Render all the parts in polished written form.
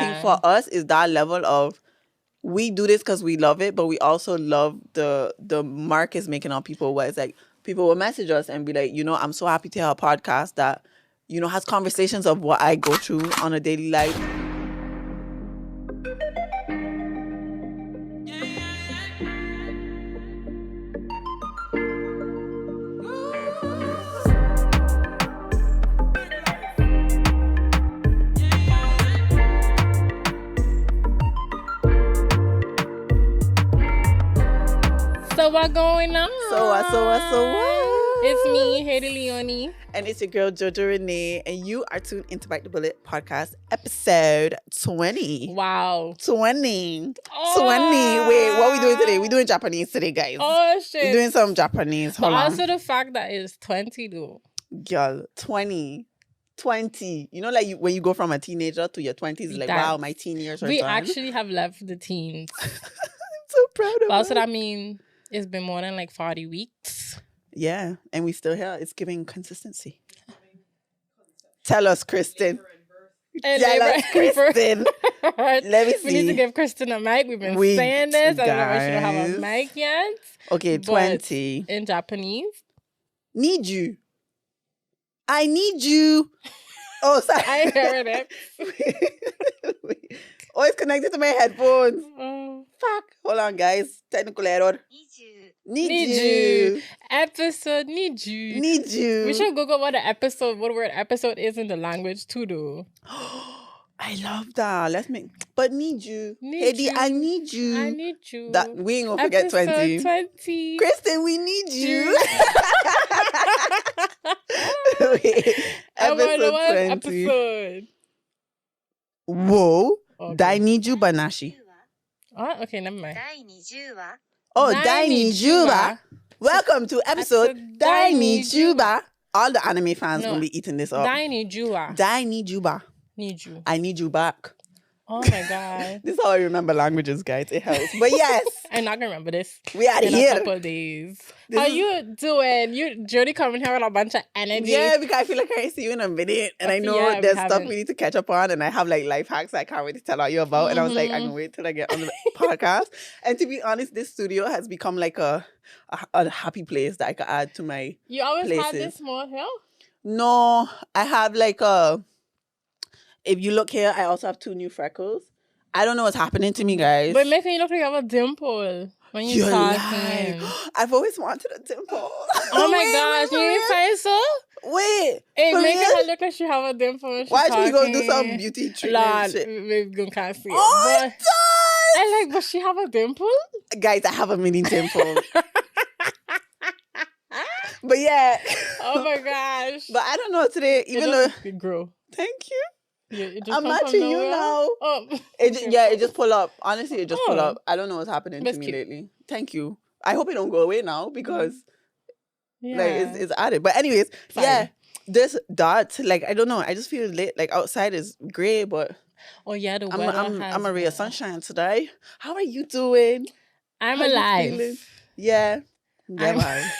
think for us is that level of we do this because we love it, but we also love the mark is making on people where it's like people will message us and be like, I'm so happy to have a podcast that, has conversations of what I go through on a daily life. So what going on? So what? It's me, HadieLeonie. And it's your girl, JojoRenée. And you are tuned into Bite the Bullet podcast, episode 20. Wow. 20. Oh. 20. Wait, what are we doing today? We're doing Japanese today, guys. Oh, shit. We're doing some Japanese. Hold but on. also the fact that it's 20, though. Girl, 20. 20. Like when you go from a teenager to your 20s, it's like, wow, my teen years are We done. actually have left the teens. I'm so proud of But also, us. that mean it's been more than like 40 weeks. Yeah, and we still here. It's giving consistency. Tell us, Kristen. Tell us, Kristen. Let me see. We need to give Kristen a mic. We've been saying this. I don't know why she don't have a mic yet. Okay, 20. In Japanese. Need you. I need you. Oh, sorry. I heard it. Oh, it's connected to my headphones. Oh. Fuck. Hold on, guys. Technical error. Need you. Episode need you. Need you. We should Google what word episode is in the language too, though. I love that. Let's make. But need you. Need Hadie, you. I need you. I need you. That we ain't gonna forget Episode 20. 20. Kristen, we need you. Wait, episode 20. Episode. Whoa. Okay. Dai need you banashi. Oh, okay, never mind. Oh, Dai need you ba. Welcome to episode Dai need you ba. All the anime fans gonna be eating this up. Dai need you. Dai need you ba. Need you. I need you back. Oh my God. This is how I remember languages, guys. It helps. But yes, I'm not gonna remember this. we are in here. a couple of days. How you doing? You Jody coming here with a bunch of energy. Yeah, because I feel like I ain't see you in a minute, and I know there's stuff we need to catch up on, and I have like life hacks I can't wait to tell all you about. And I was like, I can wait till I get on the podcast. And to be honest, this studio has become like a happy place that I could add to my. You always had places. this small hill? No, I have like if you look here, I also have 2 new freckles. I don't know what's happening to me, guys. But making you look like you have a dimple when you're talking. I've always wanted a dimple. Oh my gosh, you didn't say so? Wait. Hey, making her look like she have a dimple when she's why talking. don't we go do some beauty treatment shit? We can't see it. Oh, but it does! I like, but she have a dimple? Guys, I have a mini dimple. But yeah. Oh my gosh. But I don't know today, even though... It grow. Thank you. Yeah, it just I'm come from matching you nowhere. now. Oh. It just pull up. Honestly, it just pull Oh. up. I don't know what's happening That's to me cute. lately. Thank you. I hope it don't go away now because Yeah. like it's added. But anyways, Sorry. yeah, this dot, like I don't know. I just feel late. Like outside is gray, but Oh yeah, the weather I'm a ray of sunshine today. How are you doing? I'm How you alive. feeling? Yeah. Yeah, man.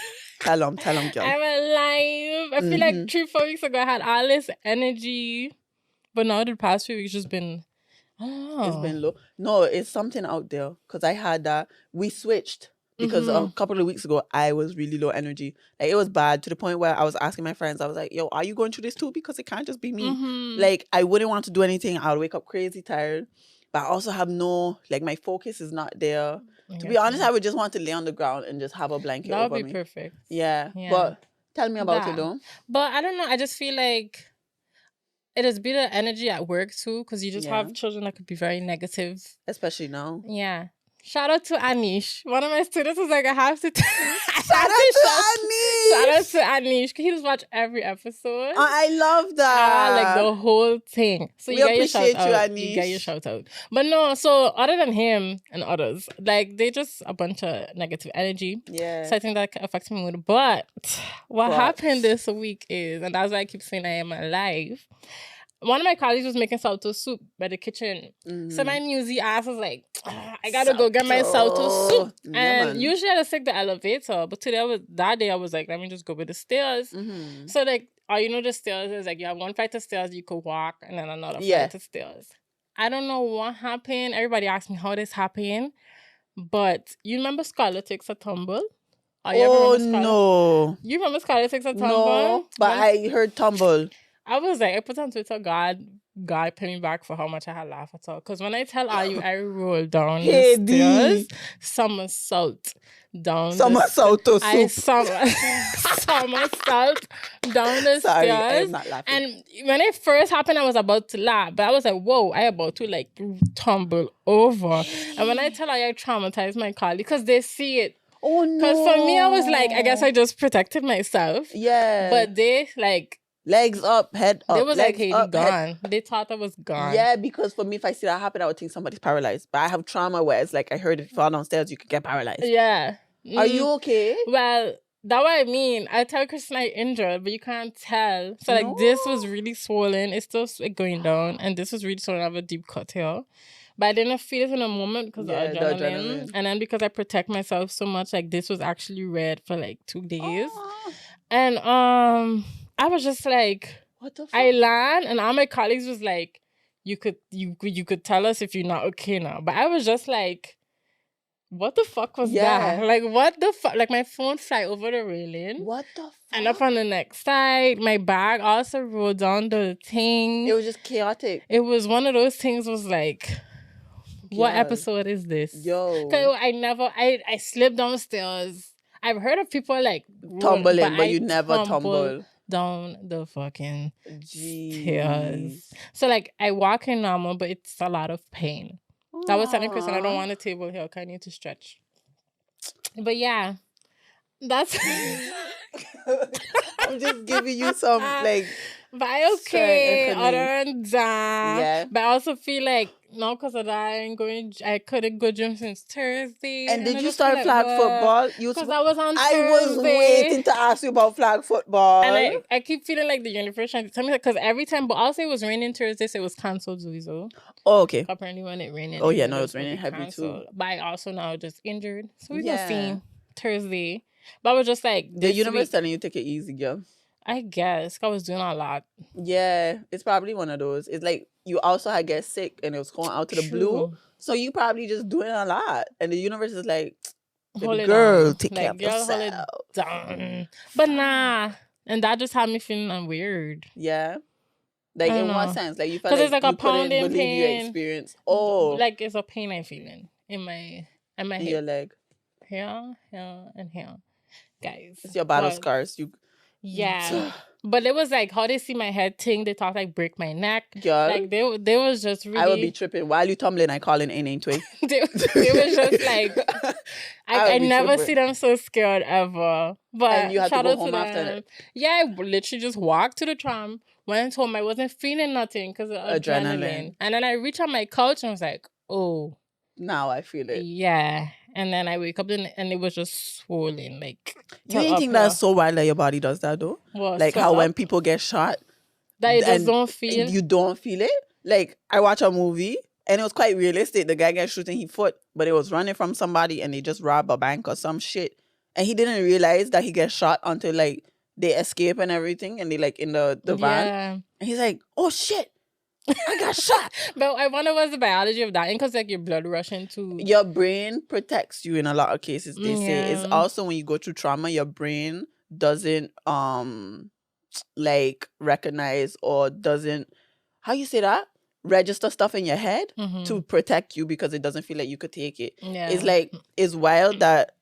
Tell them, girl. I'm alive. I feel like 3-4 weeks ago I had all this energy. But now the past few weeks just been, I don't know. It's been low. No, it's something out there. Because I had that. We switched. Because a couple of weeks ago, I was really low energy. Like, it was bad to the point where I was asking my friends, I was like, yo, are you going through this too? Because it can't just be me. Like, I wouldn't want to do anything. I would wake up crazy tired. But I also have my focus is not there. To be honest, I would just want to lay on the ground and just have a blanket That over would be me. perfect. Yeah. Yeah. But tell me about it, though. But I don't know. I just feel like it has been the energy at work too, because you just have children that could be very negative. Especially now. Yeah. Shout out to Anish. One of my students was like, I have to... Shout out to Anish! Shout out to Anish. He just watch every episode. I love that. Like the whole thing. So We you get your shout appreciate you, out. Anish. You get your shout out. But no, so other than him and others, like they just a bunch of negative energy. Yeah. So I think that affects me more. But what happened this week is, and that's why I keep saying I am alive. One of my colleagues was making salto soup by the kitchen. So my newsy ass was like, I gotta go get my salto soup. Yeah, and man. usually I just take the elevator. But that day I was like, let me just go with the stairs. So like, the stairs is like you have one flight of stairs you could walk and then another flight of stairs. I don't know what happened. Everybody asked me how this happened. But you remember Scarlett Takes a Tumble? Oh, no. You remember Scarlett Takes a Tumble? No, but I heard tumble. I was like, I put on Twitter, God pay me back for how much I had laughed at all. Because when I tell all you, I rolled down the stairs, somersault down somersault to I soup. somersault down the Sorry, I stairs. am not laughing. And when it first happened, I was about to laugh. But I was like, whoa, I about to like tumble over. And when I tell all you, I traumatized my colleague because they see it. Oh, no. Because for me, I was like, I guess I just protected myself. Yeah. But they like... legs up, head up. They was legs like, Hadie, up, gone. They thought I was gone. Yeah, because for me, if I see that happen, I would think somebody's paralyzed. But I have trauma where it's like, I heard if you fall downstairs, you could get paralyzed. Yeah. Are you okay? Well, that's what I mean. I tell Kristen I injured, but you can't tell. So, like, this was really swollen. It's still going down. And this was really swollen. I have a deep cut here. But I didn't feel it in a moment because of adrenaline. And then because I protect myself so much, like, this was actually red for, like, 2 days. And, I was just like, what the fuck? I land, and all my colleagues was like, you could tell us if you're not okay now. But I was just like, what the fuck was that? Like, what the fuck? Like, my phone fly over the railing. What the fuck? And up on the next side, my bag also rolled down the thing. It was just chaotic. It was one of those things was like, what episode is this? Yo. I slipped downstairs. I've heard of people like tumbling, but you never tumble down the fucking stairs. So like I walk in normal, but it's a lot of pain. That was telling Kristen I don't want a table here. I need to stretch. But yeah, that's. I'm just giving you some like. But I okay. Other than that, yeah. But I also feel like no, because of that, I couldn't go gym since Thursday. And did you start flag football? Because I was on Thursday. I was waiting to ask you about flag football. And I keep feeling like the universe trying to tell me that because every time, but also it was raining Thursday, so it was cancelled, Zuizo. Oh, okay. Apparently when it rained. Oh, yeah, no, it was raining heavy too. But I also now just injured. So we're going to see Thursday. But I was just like... The universe telling you take it easy, girl. I guess. I was doing a lot. Yeah, it's probably one of those. It's like you also had get sick and it was going out to the blue. So you probably just doing a lot. And the universe is like, girl, take care of yourself. Down. But nah. And that just had me feeling weird. Yeah. Like in what sense? Like you felt like it's like a pounding pain. You experienced. Oh. Like it's a pain I'm feeling in my head. Your leg. Here, and here. Guys. It's your battle scars. Yeah. But it was like how they see my head thing, they thought like break my neck. Girl. Like they was just really... I would be tripping. While you tumbling, I calling ain't way. they was just like I never see them so scared ever. But and you had to go home after that. Yeah, I literally just walked to the tram, went home. I wasn't feeling nothing because of adrenaline. And then I reached on my couch and I was like, oh. Now I feel it. Yeah. And then I wake up and it was just swollen. Like, you didn't think that's so wild that your body does that though? What, like how when people get shot, that you just don't feel. You don't feel it. Like I watch a movie and it was quite realistic. The guy gets shooting his foot, but it was running from somebody and they just robbed a bank or some shit. And he didn't realize that he gets shot until like they escape and everything and they like in the van. And he's like, oh shit. I got shot. But I wonder what's the biology of that. Because like your blood rushing to... Your brain protects you in a lot of cases. They say it's also when you go through trauma, your brain doesn't like recognize or doesn't... How you say that? Register stuff in your head to protect you because it doesn't feel like you could take it. Yeah. It's like, it's wild that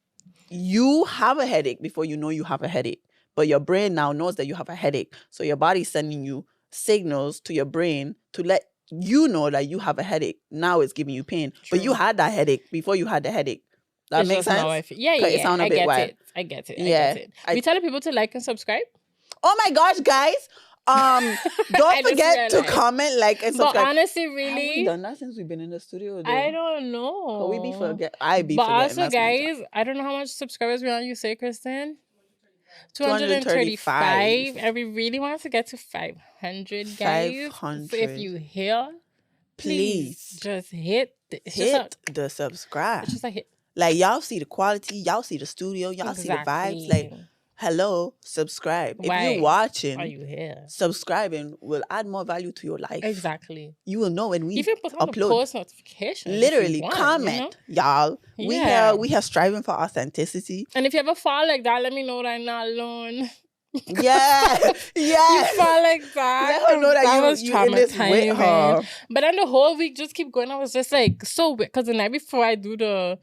you have a headache before you know you have a headache. But your brain now knows that you have a headache. So your body's sending you signals to your brain to let you know that you have a headache. Now it's giving you pain. True. But you had that headache before you had the headache. That makes sense? Yeah. It sounds a bit wild. I get it. We tell people to like and subscribe. Oh my gosh, guys. Don't forget to comment, like, and subscribe. But honestly, really, have we done that since we've been in the studio? Though? I don't know. But we be forget. I be forgetting. But also, guys, I don't know how much subscribers we're on. You say, Kristen? 235. And we really want to get to 500, guys. 500. So if you hear, please just hit the subscribe. It's just a hit. Like, y'all see the quality, y'all see the studio, y'all see the vibes. Like, hello, subscribe. Why If you're watching, are you here? subscribing will add more value to your life. Exactly. You will know when we Even put on the upload. post notifications. Literally, want, comment, y'all. Yeah. We are striving for authenticity. And if you ever fall like that, let me know that I'm not alone. Yeah. You fall like that. Let her know that was you in this with her. But then the whole week just keep going. I was just like so weird. Because the night before I do the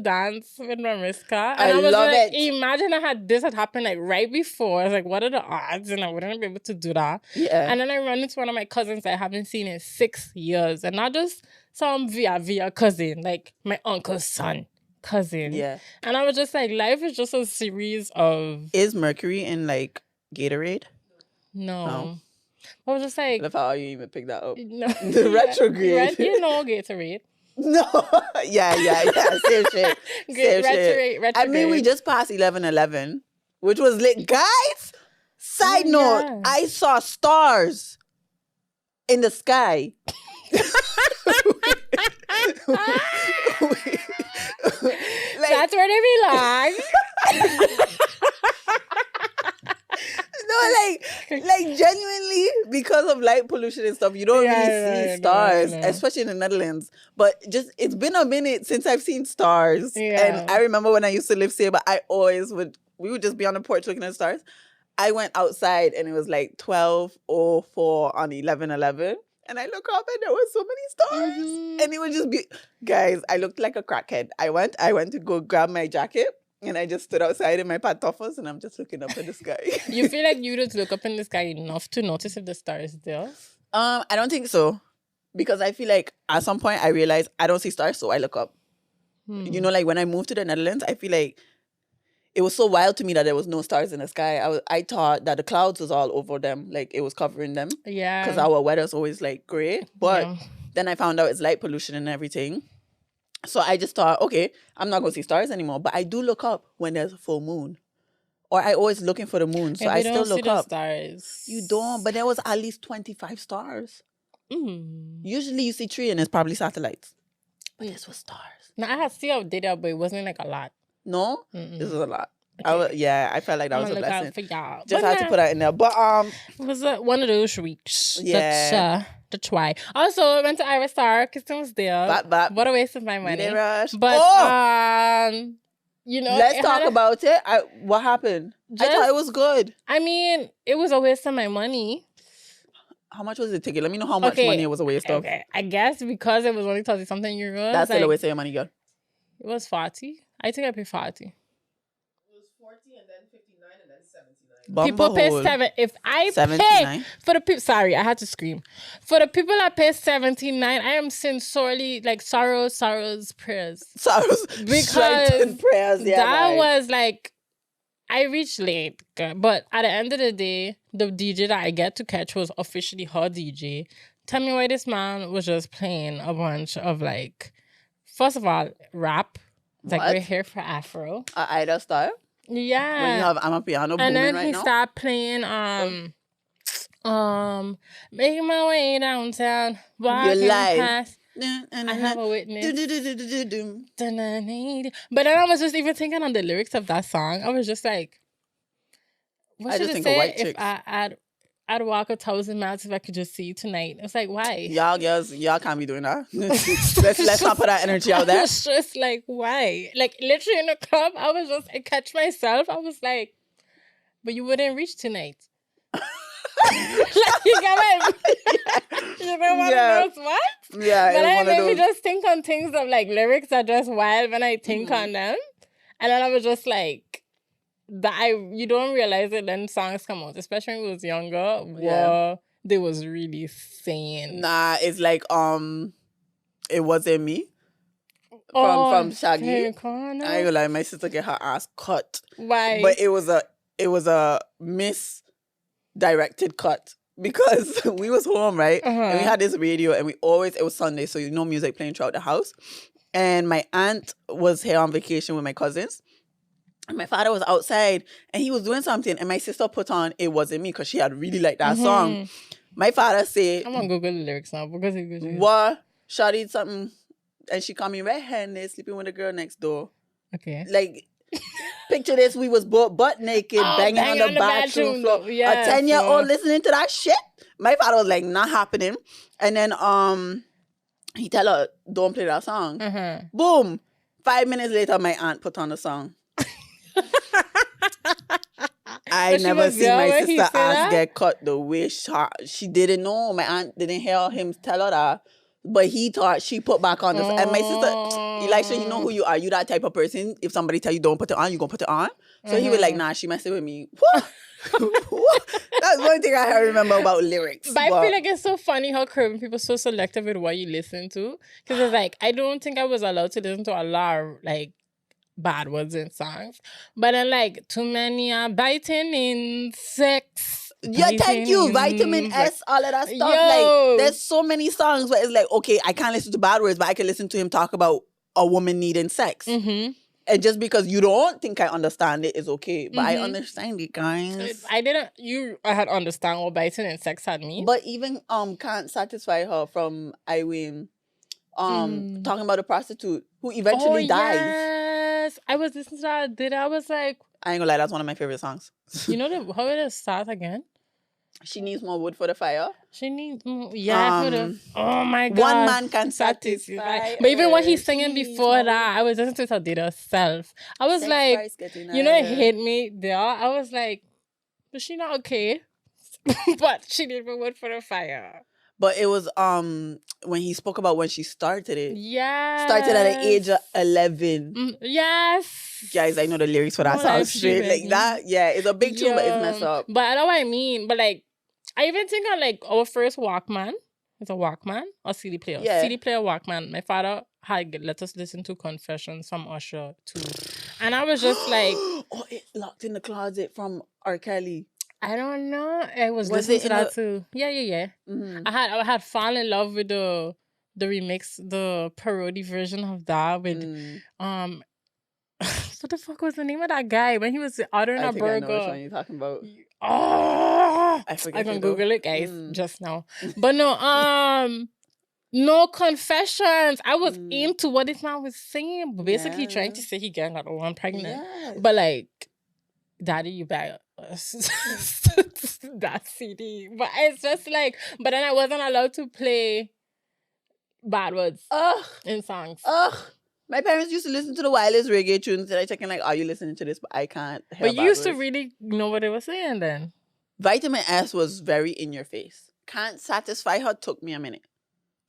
dance with Mariska. And I was love like, it. imagine this had happened like right before. I was like, what are the odds? And I wouldn't be able to do that. Yeah. And then I run into one of my cousins I haven't seen in 6 years. And not just some via cousin, like my uncle's son. Cousin. Yeah. And I was just like, life is just a series of... Is Mercury in like Gatorade? No. I was just like... I love how you even picked that up. No. The retrograde. You know Gatorade. No. Yeah. Same shit. Same shit. Retrograde. I mean, we just passed 11/11, which was lit. Guys, side note, yeah. I saw stars in the sky. That's where they belong. No, like genuinely, because of light pollution and stuff, you don't really see stars, especially in the Netherlands. But it's been a minute since I've seen stars. Yeah. And I remember when I used to live here, but we would just be on the porch looking at stars. I went outside and it was like 12:04 on 11/11. And I look up and there was so many stars. Mm-hmm. And it would just be, guys, I looked like a crackhead. I went to go grab my jacket and I just stood outside in my pantoffles and I'm just looking up at the sky. You feel like you just look up in the sky enough to notice if the star is there? I don't think so. Because I feel like at some point I realized I don't see stars, so I look up. You know, like when I moved to the Netherlands, I feel like it was so wild to me that there was no stars in the sky. I thought that the clouds was all over them, like it was covering them. Yeah. Because our weather's always like gray. But then I found out it's light pollution and everything. So I just thought, okay, I'm not going to see stars anymore. But I do look up when there's a full moon. Or I always looking for the moon. So I still look up. Stars. You don't, but there was at least 25 stars. Usually you see 3 and it's probably satellites. But this was stars. Now I had seen how data, but it wasn't like a lot. No? This was a lot. Okay. I felt like that was a blessing. For y'all. Just had to put that in there. But it was one of those weeks. Yeah. That's why. Also, I went to Irish Star. Kristen was there. But what a waste of my money. You didn't rush. But you know, let's talk about it. What happened? I thought it was good. I mean, it was a waste of my money. How much was the ticket? Let me know how much money it was a waste of. Okay, I guess because it was only 30-something euros. That's still a waste of your money, girl. It was 40. I think I paid 40. It was 40 and then 59 and then 79. People pay 7. If I 79? Pay for the people, sorry, I had to scream. For the people that pay 79, I am saying sorely, like sorrows, prayers. Because prayers. Yeah, that was like, I reached late, but at the end of the day, the DJ that I get to catch was officially her DJ. Tell me why this man was just playing a bunch of like, first of all, rap. Like we're here for Afro. Ida style? Yeah. When you have I'm a piano booming right now. And then he started playing making my way downtown, walking past. I have a witness. But then I was just even thinking on the lyrics of that song. I was just like, what should I say if I'd walk 1,000 miles if I could just see you tonight? It's like, why? Y'all girls, y'all can't be doing that. let's not put that energy out there. It's just like, why? Like literally in the club, I catch myself. I was like, but you wouldn't reach tonight. Like, you get what? You know what? Yeah. What? Yeah. But I made me just think on things of like lyrics are just wild when I think on them, and then I was just like, you don't realize it then songs come out, especially when we was younger. Yeah. They was really saying. Nah, it's like It Wasn't Me. From Shaggy. I ain't gonna lie, my sister get her ass cut. Why? But it was a misdirected cut because we was home, right? And we had this radio and it was Sunday, so music playing throughout the house. And my aunt was here on vacation with my cousins. And my father was outside and he was doing something and my sister put on It Wasn't Me because she had really liked that song. My father said, I'm gonna Google the lyrics now because what? Shawty something and she called me red-handed sleeping with a girl next door. Okay. Like Picture this, we was both butt naked, banging on the bathroom floor. Yes, a 10-year-old listening to that shit. My father was like, not happening. And then he tell her, don't play that song. Boom. 5 minutes later, my aunt put on the song. I never seen my sister ass get cut the way she didn't know. My aunt didn't hear him tell her that. But he thought she put back on the... And my sister, Elisha, you know who you are. You that type of person. If somebody tell you don't put it on, you gonna put it on. So he was like, nah, she messing with me. That's one thing I remember about lyrics. But I feel like it's so funny how Caribbean people are so selective with what you listen to. Because it's like, I don't think I was allowed to listen to a lot of, like, bad words in songs. But then, like, too many are biting in sex. Yeah, thank you. Vitamin S, all of that stuff. Like, there's so many songs where it's like, okay, I can't listen to bad words, but I can listen to him talk about a woman needing sex. And just because you don't think I understand it is okay. But I understand it, guys. I had understand what biting and sex had mean. But even Can't Satisfy Her from Iwin, talking about a prostitute who eventually dies. Yes. I was listening to that. I was like, I ain't gonna lie, that's one of my favorite songs. You know how it start again? She needs more wood for the fire. She needs more. Yeah, oh my God. One man can satisfy. But even what he's singing before that, I was listening to it, I did herself. I was like, you know, it hit me there. I was like, but she not okay. But she needs more wood for the fire. But it was when he spoke about when she started it. Yeah. Started at the age of 11. Yes. Guys, I know the lyrics for that song straight. Like that. Yeah, it's a big tune, but it's messed up. But I know what I mean. But like, I even think on like our first Walkman. It's a Walkman or CD player? Yeah. CD player, Walkman. My father had let us listen to Confessions from Usher too. And I was just like... Oh, it's locked in the closet from R. Kelly. I don't know. I was listening to that too. Yeah. I had fallen in love with the remix, the parody version of that with what the fuck was the name of that guy when he was ordering a burger? I know which one you're talking about. Oh, I forget. I can Google it, guys, just now. But no Confessions. I was into what this man was saying, but basically trying to say he got one pregnant. Yes. But like, Daddy, you buy that CD. But it's just like, but then I wasn't allowed to play bad words in songs. My parents used to listen to the wildest reggae tunes and I checking like, are you listening to this? But I can't hear. But you used to really know what they were saying then. Vitamin S was very in your face. Can't Satisfy Her took me a minute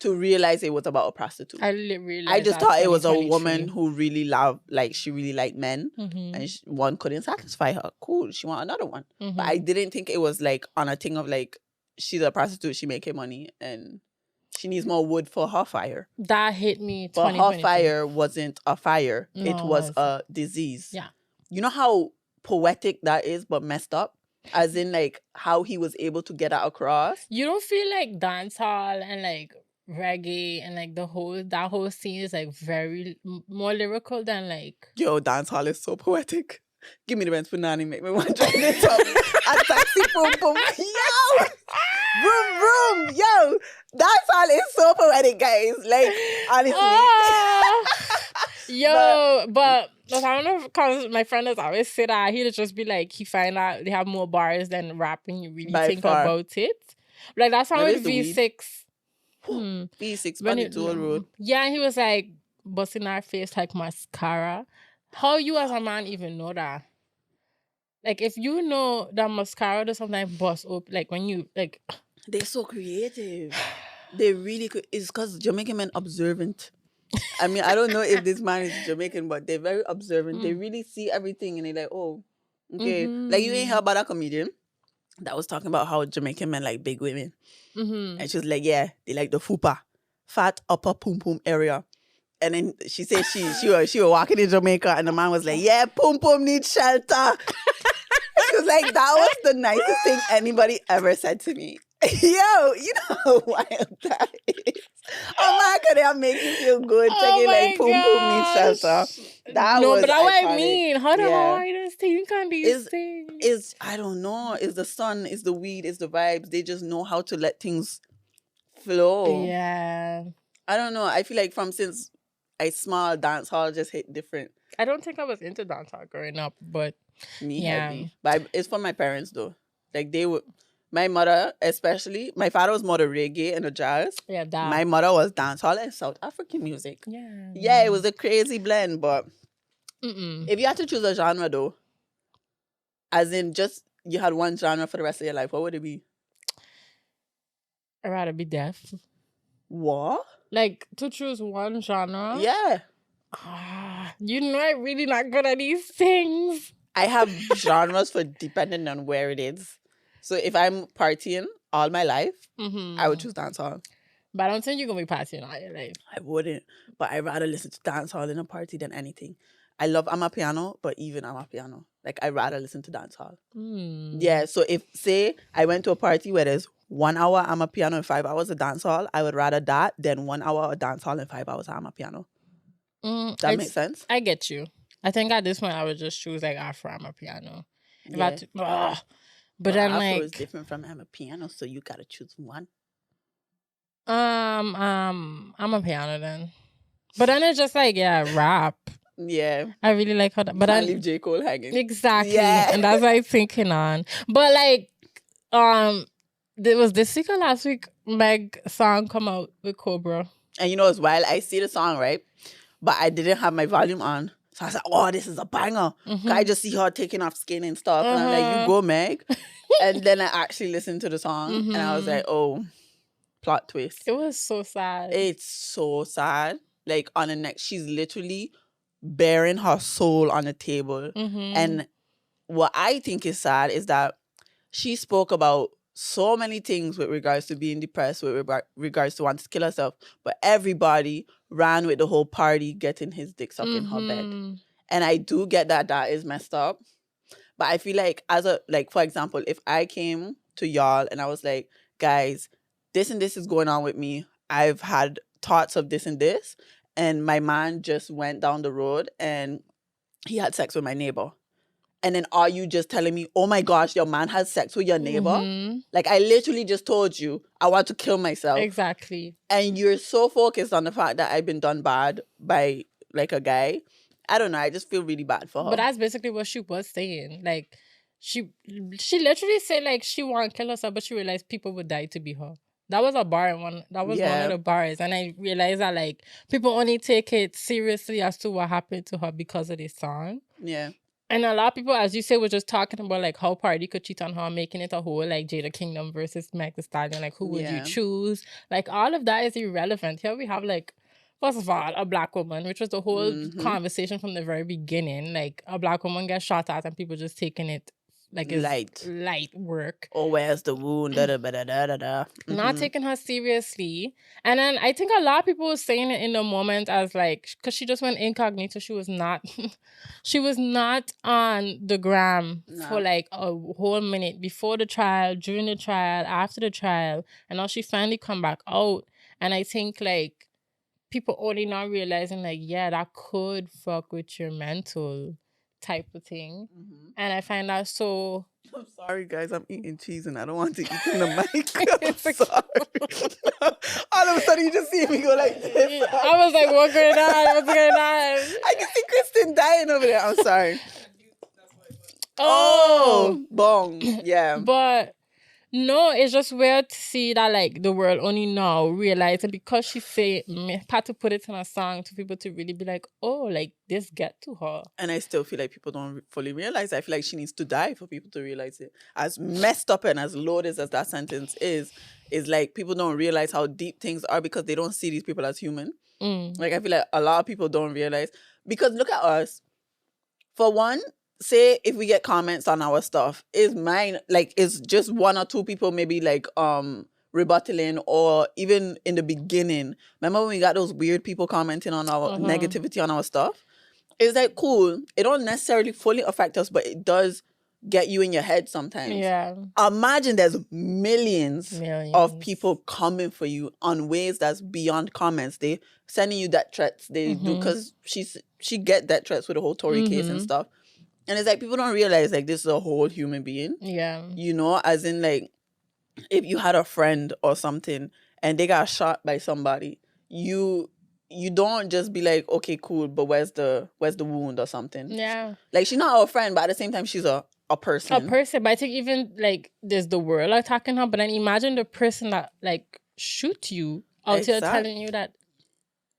to realize it was about a prostitute. I just thought it was a woman who really loved, like she really liked men, and one couldn't satisfy her. Cool, she want another one. But I didn't think it was like on a thing of like she's a prostitute, she making money, and she needs more wood for her fire. That hit me. But her fire wasn't a fire; it was a disease. Yeah, you know how poetic that is, but messed up. As in, like how he was able to get that across. You don't feel like dancehall and like reggae and like that whole scene is like very more lyrical than like dancehall is so poetic. Give me the Benz Punani, make me want to try this up. A taxi boom boom. Yo! Vroom vroom. Yo! Dancehall is so poetic, guys. Like, honestly. But I don't know because my friend has always said that he'll just be like, he find out they have more bars than rap when you really think about it. Like that's how with V6. V6 Bunny Tool Road. Yeah, he was like busting our face like mascara. How you as a man even know that? Like if you know that mascara does sometimes bust up, like when you like they're so creative. They really could. It's because Jamaican men observant. I mean, I don't know if this man is Jamaican, but they're very observant. They really see everything and they're like, oh, okay. Like you ain't heard about that comedian that was talking about how Jamaican men like big women. And she was like, yeah, they like the fupa, fat upper pum pum area. And then she said she was walking in Jamaica and the man was like, yeah, pum pum needs shelter. She was like, that was the nicest thing anybody ever said to me. Yo, you know how wild that is. Oh my God, that make you feel good. Checking like pum pum needs shelter. That was but that's iconic. What I mean. How the hardest think on these things? Is I don't know. It's the sun, it's the weed, it's the vibes. They just know how to let things flow. Yeah. I don't know. I feel like since I small dance hall just hit different. I don't think I was into dancehall growing up, but Me yeah. heavy. But it's for my parents though. Like they would, my mother especially, my father was more the reggae and the jazz. Yeah, that. My mother was dancehall and South African music. Yeah. Yeah, it was a crazy blend. But Mm-mm. if you had to choose a genre though, as in just you had one genre for the rest of your life, what would it be? I'd rather be deaf. What? Like, to choose one genre? Yeah. You know I'm really not good at these things. I have genres for depending on where it is. So if I'm partying all my life, I would choose dancehall. But I don't think you're going to be partying all your life. I wouldn't. But I'd rather listen to dancehall in a party than anything. I love Amapiano, but even Amapiano. Like, I'd rather listen to dancehall. Yeah, so if, say, I went to a party where there's 1 hour Amapiano and 5 hours of dancehall, I would rather that than 1 hour of dancehall and 5 hours of Amapiano. That makes sense? I get you. I think at this point I would just choose like Afro Amapiano. Yeah. But then Afro like is different from Amapiano, so you gotta choose one. Amapiano then. But then it's just like, yeah, rap. Yeah. I really like how that. But I I leave J. Cole hanging. Exactly. Yeah. And that's what I'm thinking on. But like, there was this week or last week, Meg song come out with Cobra. And you know, it's wild. I see the song, right? But I didn't have my volume on. So I was like, oh, this is a banger. I just see her taking off skin and stuff. And I'm like, you go, Meg. And then I actually listened to the song. And I was like, oh, plot twist. It was so sad. It's so sad. Like, on the next, she's literally bearing her soul on the table. And what I think is sad is that she spoke about so many things with regards to being depressed, with regards to wanting to kill herself. But everybody ran with the whole party getting his dick sucked in her bed. And I do get that is messed up. But I feel like for example, if I came to y'all and I was like, guys, this and this is going on with me. I've had thoughts of this and this. And my man just went down the road and he had sex with my neighbor. And then are you just telling me, oh my gosh, your man has sex with your neighbor? Like, I literally just told you I want to kill myself. Exactly. And you're so focused on the fact that I've been done bad by, like, a guy. I don't know. I just feel really bad for her. But that's basically what she was saying. Like, she literally said, like, she want to kill herself, but she realized people would die to be her. That was a bar one. That was one of the bars. And I realized that, like, people only take it seriously as to what happened to her because of this song. Yeah. And a lot of people, as you say, were just talking about, like, how Party could cheat on her, making it a whole, like, Jada Kingdom versus Meg Thee Stallion. Like, who would you choose? Like, all of that is irrelevant. Here we have, like, first of all, a black woman, which was the whole conversation from the very beginning. Like, a black woman gets shot at and people just taking it like it's light work. Oh, where's the wound? Not taking her seriously. And then I think a lot of people were saying it in the moment as like, because she just went incognito. She was not on the gram for like a whole minute before the trial, during the trial, after the trial. And now she finally come back out. And I think like people only now realizing like, yeah, that could fuck with your mental type of thing. And I find that so... I'm sorry, guys. I'm eating cheese and I don't want to eat in the mic. I'm sorry. All of a sudden, you just see me go like this. I was like, what's going on? What's going on? I can see Kristen dying over there. I'm sorry. Oh, bong. Yeah. But no, it's just weird to see that like the world only now realizing because she had to put it in a song to people to really be like, oh, like this get to her. And I still feel like people don't fully realize. I feel like she needs to die for people to realize it. As messed up and as loaded as that sentence is like people don't realize how deep things are because they don't see these people as human. Like I feel like a lot of people don't realize because look at us. For one, say if we get comments on our stuff, is just one or two people maybe like rebuttaling, or even in the beginning. Remember when we got those weird people commenting on our negativity on our stuff? It's like cool. It don't necessarily fully affect us, but it does get you in your head sometimes. Yeah. Imagine there's millions of people coming for you on ways that's beyond comments. They sending you death threats. They do because she get death threats with the whole Tory case and stuff. And it's like, people don't realize, like, this is a whole human being. Yeah. You know, as in, like, if you had a friend or something and they got shot by somebody, you you don't just be like, okay, cool, but where's the wound or something? Yeah. Like, she's not our friend, but at the same time, she's a person. A person. But I think even, like, there's the world attacking her, but then imagine the person that, like, shoot you out here telling you that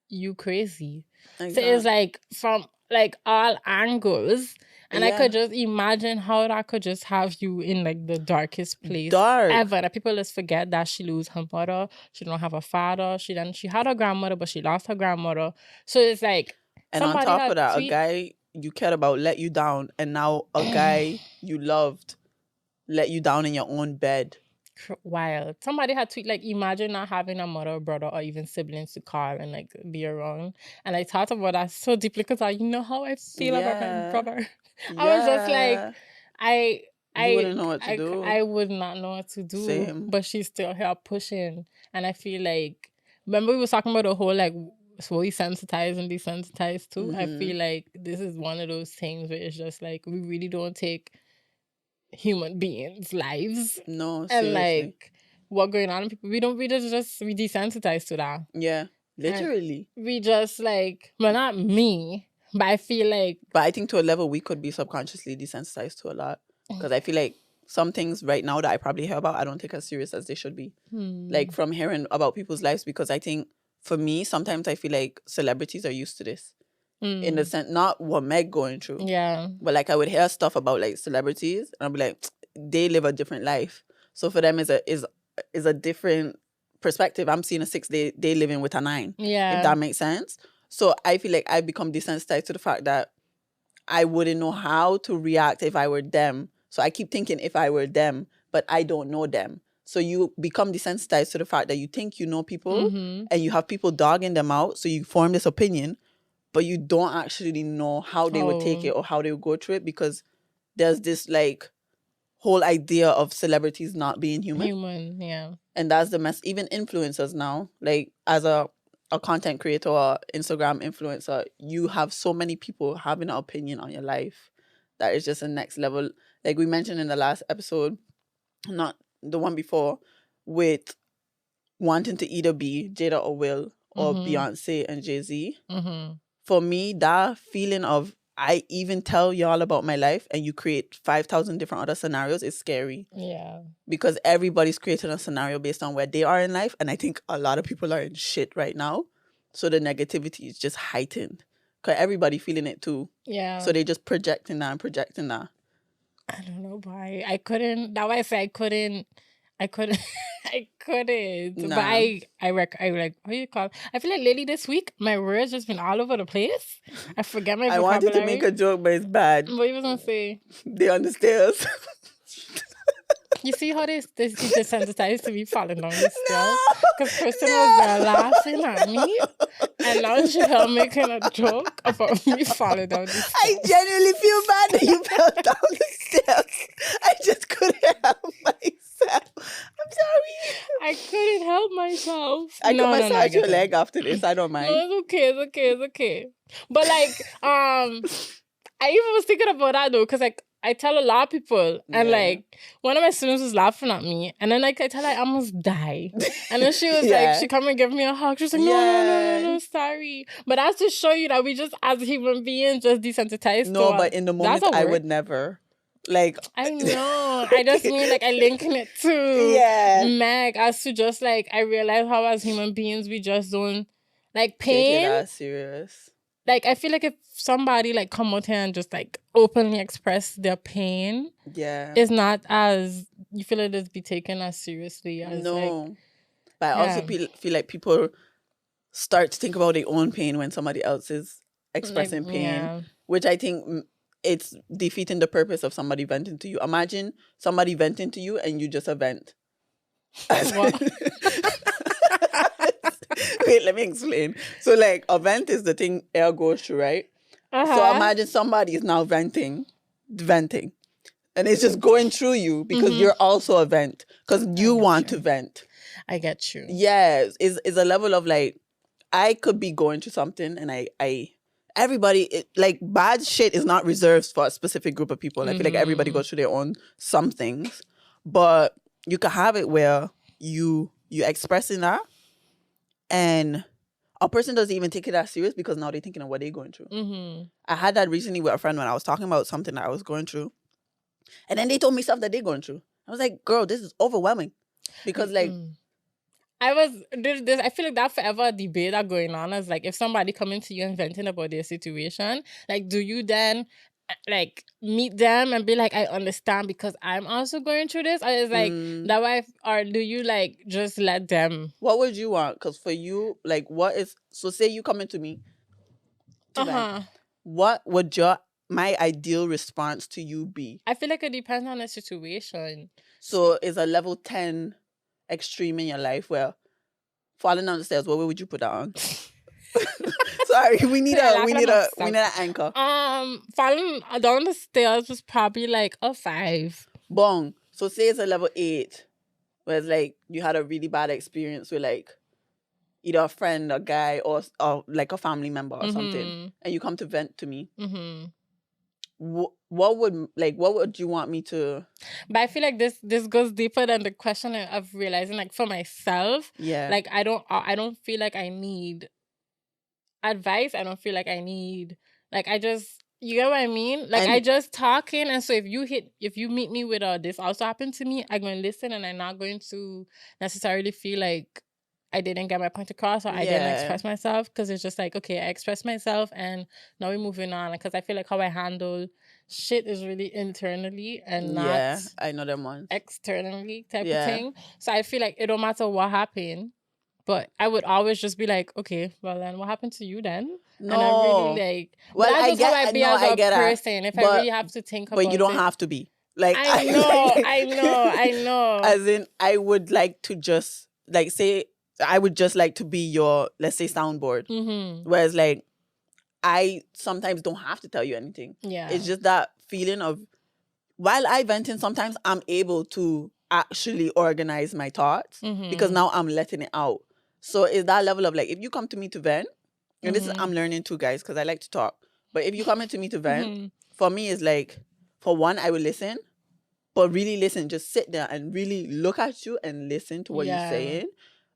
you crazy. Exactly. So it's, like, from, like, all angles. And I could just imagine how that could just have you in, like, the darkest place ever. That people just forget that she lose her mother. She don't have a father. She had her grandmother, but she lost her grandmother. So it's like... And on top of that, a guy you cared about let you down. And now a guy you loved let you down in your own bed. Wild. Somebody had tweet, like, imagine not having a mother or brother or even siblings to call and, like, be around. And I thought about that so deeply because you know how I feel about my brother. I was just like, I wouldn't know what to do. I would not know what to do. Same. But she's still here pushing. And I feel like, remember we were talking about the whole, like, slowly sensitized and desensitized too? I feel like this is one of those things where it's just like, we really don't take human beings' lives. No, seriously. And, like, what going on in people, we desensitized to that. Yeah, literally. And we just, like, well, not me, but I feel like... But I think to a level we could be subconsciously desensitized to a lot. Because I feel like some things right now that I probably hear about, I don't take as serious as they should be. Like, from hearing about people's lives, because I think, for me, sometimes I feel like celebrities are used to this. In the sense, not what Meg going through. Yeah. But, like, I would hear stuff about, like, celebrities, and I'd be like, they live a different life. So for them, is a different perspective. I'm seeing a 6 day living with a 9. Yeah. If that makes sense. So I feel like I've become desensitized to the fact that I wouldn't know how to react if I were them. So I keep thinking if I were them, but I don't know them. So you become desensitized to the fact that you think you know people and you have people dogging them out. So you form this opinion, but you don't actually know how they would take it or how they would go through it, because there's this, like, whole idea of celebrities not being human. Yeah. And that's the mess. Even influencers now, like, as a content creator or Instagram influencer, you have so many people having an opinion on your life that is just a next level. Like we mentioned in the last episode, not the one before, with wanting to either be Jada or Will or Beyonce and Jay-Z. For me, that feeling of, I even tell y'all about my life and you create 5,000 different other scenarios is scary. Yeah. Because everybody's creating a scenario based on where they are in life. And I think a lot of people are in shit right now. So the negativity is just heightened. Because everybody feeling it too. Yeah. So they just projecting that. I don't know why. I couldn't. That's why I said I couldn't. I couldn't. Nah. But I like, what do you call it? I feel like lately this week, my words just been all over the place. I forget my vocabulary. I wanted to make a joke, but it's bad. What you was going to say? They on the stairs. You see how they desensitized to me falling down the stairs? Because Kristen was there laughing at me. And now she's making a joke about me falling down the stairs. I genuinely feel bad that you fell down the stairs. I just couldn't help myself. I'm sorry. I couldn't help myself. I can massage your leg after this. I don't mind. No, it's okay. But, like, I even was thinking about that, though, because, like, I tell a lot of people, and like, one of my students was laughing at me, and then like I tell her I almost die, and then she was like, she come and give me a hug. She was like, no, sorry. But that's to show you that we just, as human beings, just desensitized. No, but in the moment, I would never. Like, I know. I just mean, like, I linking it to Meg, as to just like, I realize how as human beings we just don't, like, pain. Take it as serious. Like, I feel like if somebody, like, come out here and just, like, openly express their pain, it's not as, you feel like it's be taken as seriously as, like... But I also feel like people start to think about their own pain when somebody else is expressing pain, which I think it's defeating the purpose of somebody venting to you. Imagine somebody venting to you and you just a vent. What? Wait, let me explain. So, like, a vent is the thing air goes through, right? So imagine somebody is now venting, and it's just going through you because you're also a vent, because you want to vent. I get you. Yes, is a level of, like, I could be going through something, and everybody, like, bad shit is not reserved for a specific group of people. I feel like everybody goes through their own some things, but you can have it where you expressing that. And a person doesn't even take it that serious because now they're thinking of what they're going through. Mm-hmm. I had that recently with a friend when I was talking about something that I was going through. And then they told me stuff that they're going through. I was like, girl, this is overwhelming. Because like... I feel like that forever debate that going on is like, if somebody coming to you and venting about their situation, like, do you then like meet them and be like, I understand because I'm also going through this? Or is like that way, or do you like just let them? What would you want? Because for you, like, what is... So say you coming to me to vent. What would my ideal response to you be? I feel like it depends on the situation. So is a level 10 extreme in your life where falling down the stairs, what way would you put that on? Sorry, we need an anchor. Falling down the stairs was probably like a 5. Bong. So say it's a level 8, where it's like you had a really bad experience with like either a friend, a guy, or like a family member or something, and you come to vent to me. What would you want me to... But I feel like this goes deeper than the question of realizing, like, for myself, like, I don't feel like I need advice. I don't feel like I need, like, I just, you get what I mean? Like, I just talking, and so if you meet me with this also happened to me, I'm going to listen, and I'm not going to necessarily feel like I didn't get my point across or I didn't express myself, because it's just like, okay, I expressed myself and now we're moving on. Because I feel like how I handle shit is really internally and not I know them ones. Externally type of thing. So I feel like it don't matter what happened, but I would always just be like, okay, well then what happened to you then? No. And I really like, well, that's just how I be as a person. If I really have to think about it. But you don't have to be. Like, I know. As in, I would like to just, like, say, I would just like to be your, let's say, soundboard. Whereas, like, I sometimes don't have to tell you anything. Yeah. It's just that feeling of, while I venting, sometimes I'm able to actually organize my thoughts because now I'm letting it out. So it's that level of, like, if you come to me to vent, and this is, I'm learning too, guys, because I like to talk. But if you come into me to vent, for me, it's like, for one, I will listen. But really listen, just sit there and really look at you and listen to what you're saying.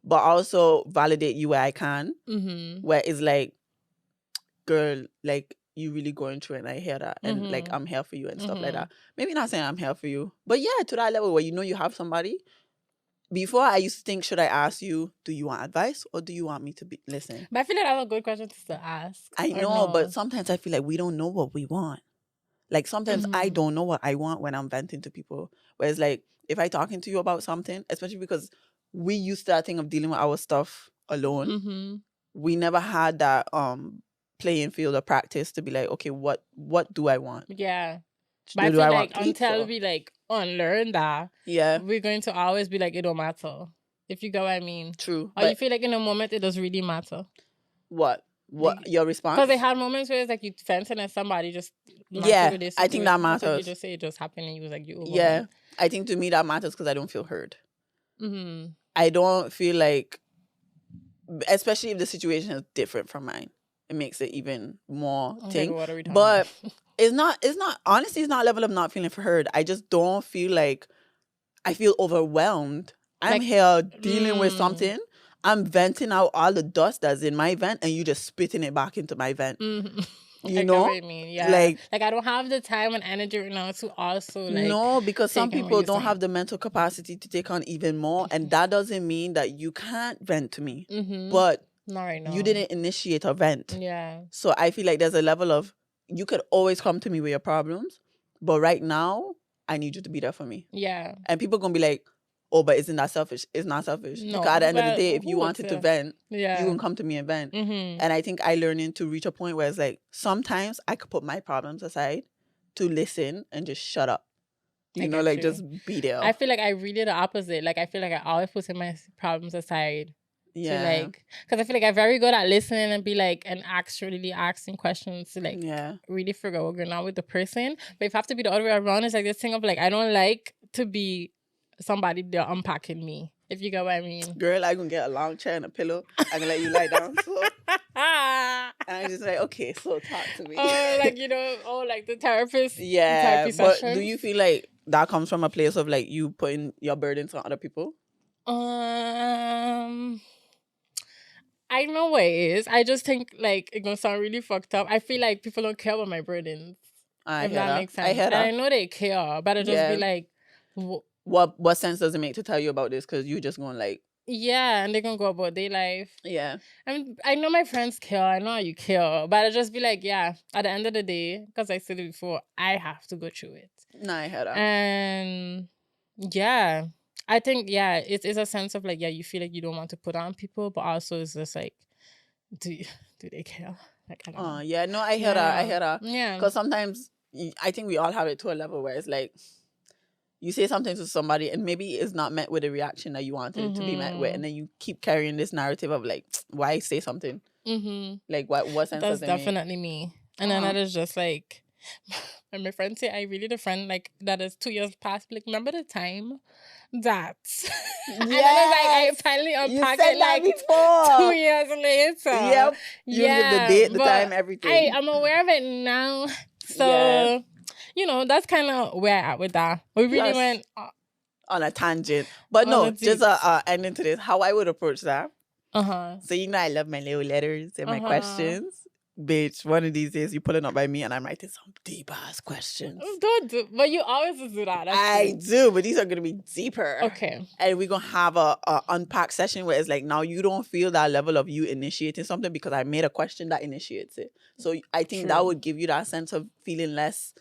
But also validate you where I can. Where it's like, girl, like, you really going through it, and I hear that. And like, I'm here for you and stuff like that. Maybe not saying I'm here for you. But yeah, to that level where you know you have somebody. Before, I used to think, should I ask you, do you want advice or do you want me to listen? But I feel like that's a good question to ask. I know, but sometimes I feel like we don't know what we want. Like, sometimes I don't know what I want when I'm venting to people. Whereas, like, if I talking to you about something, especially because we used to that thing of dealing with our stuff alone. We never had that playing field of practice to be like, okay, what do I want? Yeah. But I feel like until we like unlearn that, we're going to always be like, it don't matter. If you get what I mean. True. Or you feel like in a moment it does really matter. What? Like, your response? Because they had moments where it's like you fencing and somebody just I think that matters. So you just say it just happened and you was like, you overwhelmed. Yeah. I think to me that matters because I don't feel heard. I don't feel like, especially if the situation is different from mine, it makes it even more thing. What are we talking about? it's not honestly, it's not a level of not feeling heard. I just don't feel like, I feel overwhelmed. I'm like, here dealing with something. I'm venting out all the dust that's in my vent and you just spitting it back into my vent. You know what I mean? Yeah. Like I don't have the time and energy right now to also like. No, because some people don't have the mental capacity to take on even more. And that doesn't mean that you can't vent to me. But not right now. You didn't initiate a vent. Yeah. So I feel like there's a level of, you could always come to me with your problems. But right now, I need you to be there for me. Yeah. And people going to be like, oh, but isn't that selfish? It's not selfish. No, because at the end of the day, if you wanted to vent, you can come to me and vent. And I think I learning to reach a point where it's like, sometimes I could put my problems aside to listen and just shut up. You know, like just be there. I feel like I really the opposite. Like I feel like I always put my problems aside. Yeah. To like, because I feel like I'm very good at listening and be like, and actually asking questions to like really figure out what's going on with the person. But if I have to be the other way around, it's like this thing of like, I don't like to be somebody there unpacking me, if you get what I mean. Girl, I gonna get a long chair and a pillow. I gonna let you lie down. So. And I'm just like, okay, so talk to me. Oh, like, you know, like the therapist. Yeah, therapy but session. Do you feel like that comes from a place of like you putting your burdens on other people? I know what it is. I just think like it's gonna sound really fucked up. I feel like people don't care about my burdens. I If hear that that. makes sense. I hear And I that. know they care, but I just be Yeah. like, What sense does it make to tell you about this? Because you just going like, yeah, and they're gonna go about their life. yeah. I mean, I know my friends care. I know how you care, but I just be like, yeah. At the end of the day, because I said it before, I have to go through it. No, I hear that. And yeah, I think it's a sense of like you feel like you don't want to put on people, but also it's just like, do they care? Like, I don't know. Yeah, no, I hear that. I hear that. Yeah. Because sometimes I think we all have it to a level where it's like you say something to somebody and maybe it's not met with the reaction that you wanted it to be met with, and then you keep carrying this narrative of like, why say something? Like, what sense That's does it make? definitely me. And then that is just like, when my friends say I really the friend like that is 2 years past, like, remember the time that and then I finally unpack it like before. 2 years later. Yep. You give the date, the time, everything. I'm aware of it now. So that's kind of where I'm at with that. We really went on a tangent. But no, just ending to this, how I would approach that. So I love my little letters and my questions. Bitch, one of these days you're pulling up by me and I'm writing some deep ass questions. Don't do, but you always do that. I do, but these are gonna be deeper. Okay. And we're gonna have a unpack session where it's like, now you don't feel that level of you initiating something because I made a question that initiates it. So I think that would give you that sense of feeling less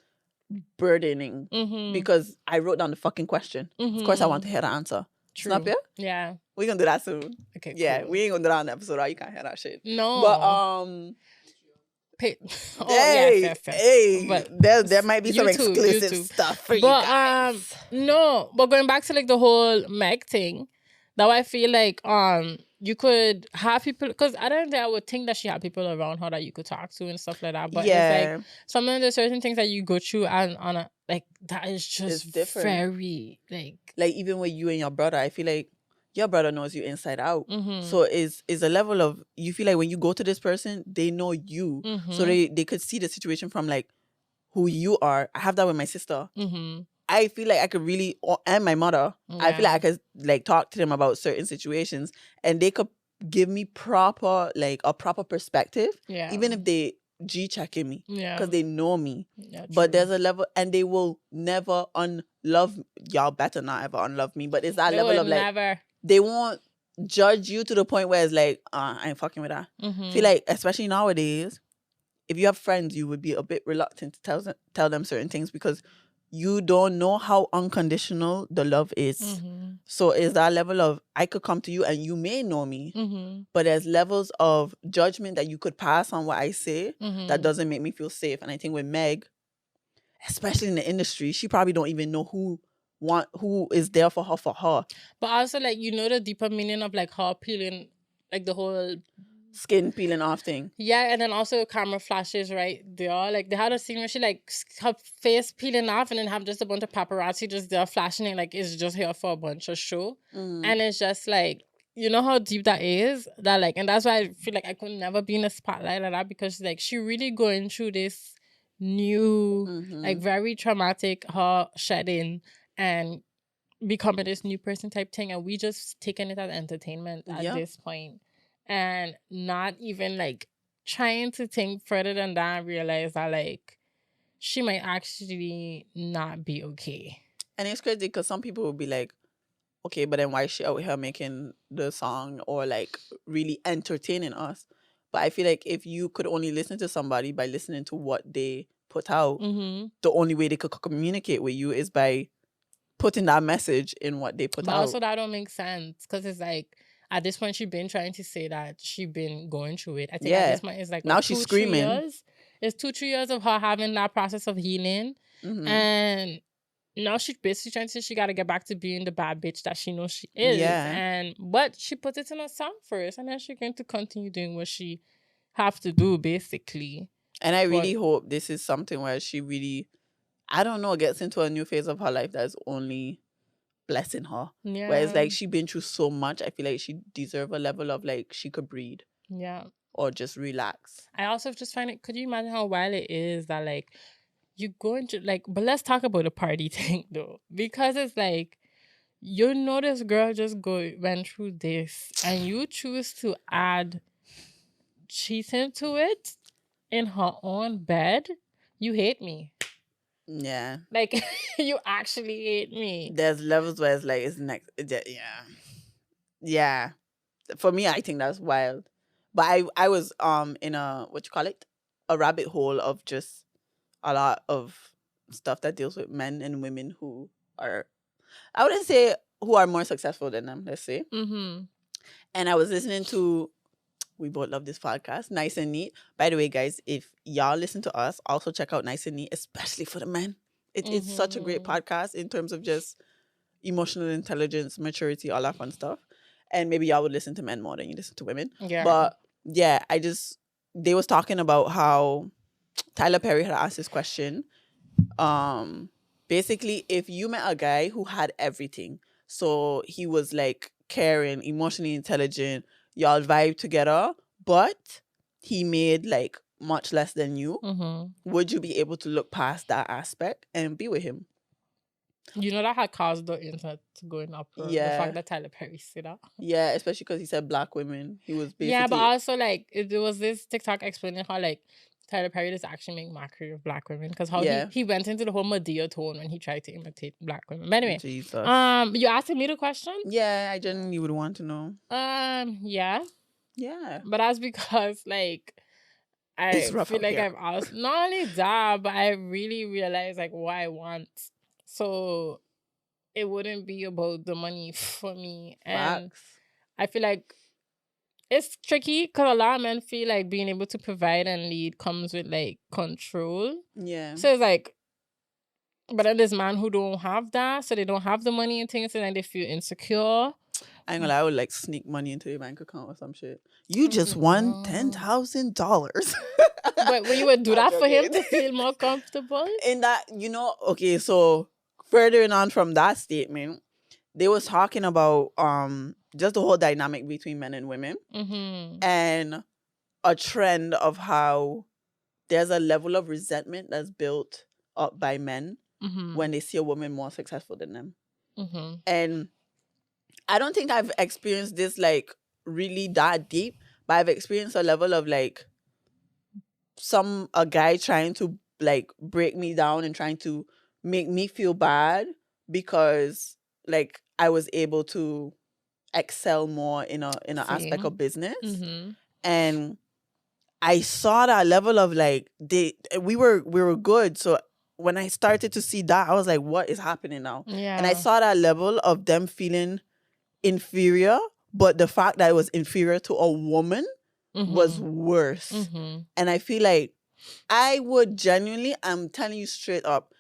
burdening because I wrote down the fucking question. Of course I want to hear the answer. True. Snap it? Yeah. We're gonna do that soon. Okay. Yeah, cool. we ain't gonna do that on the episode, or you can't hear that shit. No. But hey, but there might be some exclusive stuff for you guys. No, but going back to like the whole Meg thing, now I feel like you could have people, because I don't think I would think that she had people around her that you could talk to and stuff like that. But it's like some of the certain things that you go through and on a like that is just different. Very like even with you and your brother, I feel like your brother knows you inside out. So is a level of, you feel like when you go to this person, they know you. So they could see the situation from like who you are. I have that with my sister. I feel like I could really, and my mother, I feel like I could like talk to them about certain situations and they could give me a proper perspective. Yeah. Even if they G-checking me. Yeah. Because they know me. Yeah, but there's a level, and they will never unlove, y'all better not ever unlove me, but it's that level of like, they won't judge you to the point where it's like, I ain't fucking with that. I feel like, especially nowadays, if you have friends, you would be a bit reluctant to tell them certain things because you don't know how unconditional the love is. So it's that level of, I could come to you and you may know me, but there's levels of judgment that you could pass on what I say that doesn't make me feel safe. And I think with Meg, especially in the industry, she probably don't even know who is there for her. But also like, the deeper meaning of like her peeling, like the whole skin peeling off thing. Yeah, and then also camera flashes right there. Like they had a scene where she like her face peeling off and then have just a bunch of paparazzi just there flashing it like it's just here for a bunch of show. And it's just like, you know how deep that is? That like, and that's why I feel like I could never be in a spotlight like that, because like she really going through this new, like very traumatic, her shedding and becoming this new person type thing, and we just taking it as entertainment at this point. And not even like trying to think further than that and realize that like she might actually not be okay. And it's crazy because some people will be like, okay, but then why is she out here making the song or like really entertaining us? But I feel like if you could only listen to somebody by listening to what they put out, the only way they could communicate with you is by putting that message in what they put out. But also that don't make sense because it's like, at this point, she's been trying to say that she's been going through it. I think at this point, it's like now she's screaming. 3 years. It's 2-3 years of her having that process of healing. And now she's basically trying to say she got to get back to being the bad bitch that she knows she is. But she put it in a song first, and then she's going to continue doing what she have to do, basically. And I really hope this is something where she really, I don't know, gets into a new phase of her life that's only blessing her. Yeah. Where it's like she been through so much. I feel like she deserve a level of like she could breathe. Yeah. Or just relax. I also just find it, could you imagine how wild it is that like you go into like, but let's talk about the party thing though. Because it's like, this girl just went through this and you choose to add cheating to it in her own bed, you hate me. Yeah. Like, you actually hate me. There's levels where it's like, it's next. Yeah. Yeah. For me, I think that's wild. But I was in a, what you call it? A rabbit hole of just a lot of stuff that deals with men and women who are, I wouldn't say who are more successful than them, let's say. Mm-hmm. And I was listening to, we both love this podcast, Nice and Neat. By the way, guys, if y'all listen to us, also check out Nice and Neat, especially for the men. It's such a great podcast in terms of just emotional intelligence, maturity, all that fun stuff. And maybe y'all would listen to men more than you listen to women. Yeah. But yeah, they was talking about how Tyler Perry had asked this question. Basically, if you met a guy who had everything, so he was like caring, emotionally intelligent, y'all vibe together, but he made like much less than you, would you be able to look past that aspect and be with him? You know, that had caused the internet going up. The fact that Tyler Perry said that. Yeah, especially because he said black women. He was basically... Yeah, but also, like, there was this TikTok explaining how, like, Tyler Perry does actually make mockery of black women. Because how he went into the whole Medea tone when he tried to imitate black women. But anyway, Jesus. You asking me the question? Yeah, I genuinely would want to know. Yeah. Yeah. But that's because, like, I feel like I've asked, not only that, but I really realized, like, what I want. So it wouldn't be about the money for me. And Facts. I feel like it's tricky because a lot of men feel like being able to provide and lead comes with, like, control. Yeah. So it's like, but then there's men who don't have that, so they don't have the money and things, and then they feel insecure. I ain't gonna lie, I would like sneak money into your bank account or some shit. You just won $10,000. But when you would do that for him to feel more comfortable? In that, okay, so furthering on from that statement, they was talking about just the whole dynamic between men and women, and a trend of how there's a level of resentment that's built up by men when they see a woman more successful than them. And I don't think I've experienced this like really that deep, but I've experienced a level of like a guy trying to like break me down and trying to make me feel bad because like I was able to excel more in an aspect of business. And I saw that level of like we were good. So when I started to see that, I was like, what is happening now? Yeah. And I saw that level of them feeling inferior, but the fact that it was inferior to a woman was worse. And I feel like I would genuinely, I'm telling you straight up,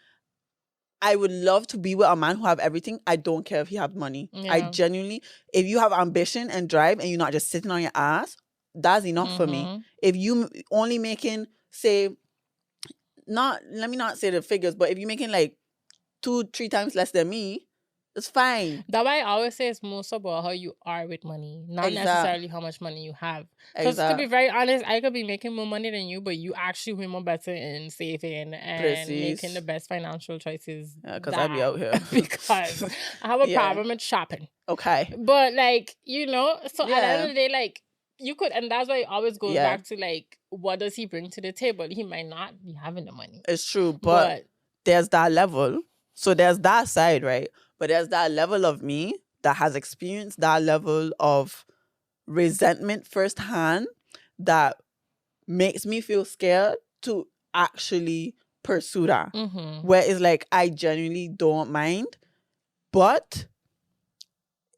I would love to be with a man who have everything. I don't care if he have money. Yeah. I genuinely, if you have ambition and drive and you're not just sitting on your ass, that's enough for me. If you only making, say, let me not say the figures, but if you're making like 2-3 times less than me, it's fine. That's why I always say it's most about how you are with money, not necessarily how much money you have. Because to be very honest, I could be making more money than you, but you actually way more better in saving and making the best financial choices. Yeah, because I be out here. Because I have a problem with shopping. Okay. But like, so at the end of the day, like, you could, and that's why it always goes back to like, what does he bring to the table? He might not be having the money. It's true, but there's that level. So there's that side, right? But there's that level of me that has experienced that level of resentment firsthand that makes me feel scared to actually pursue that. Where it's like, I genuinely don't mind, but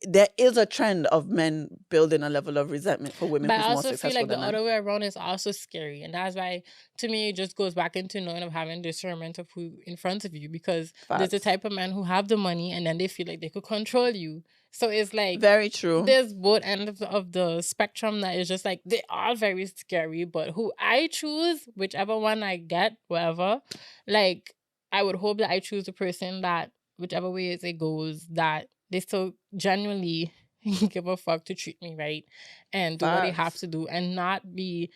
there is a trend of men building a level of resentment for women who's more successful than them. But I also feel like the other way around is also scary. And that's why, to me, it just goes back into knowing of having discernment of who in front of you. Because there's the type of men who have the money and then they feel like they could control you. So it's like... Very true. There's both ends of the spectrum that is just like, they are very scary. But who I choose, whichever one I get, whatever, like, I would hope that I choose the person that, whichever way it goes, that they still genuinely give a fuck to treat me right and do what they have to do and not be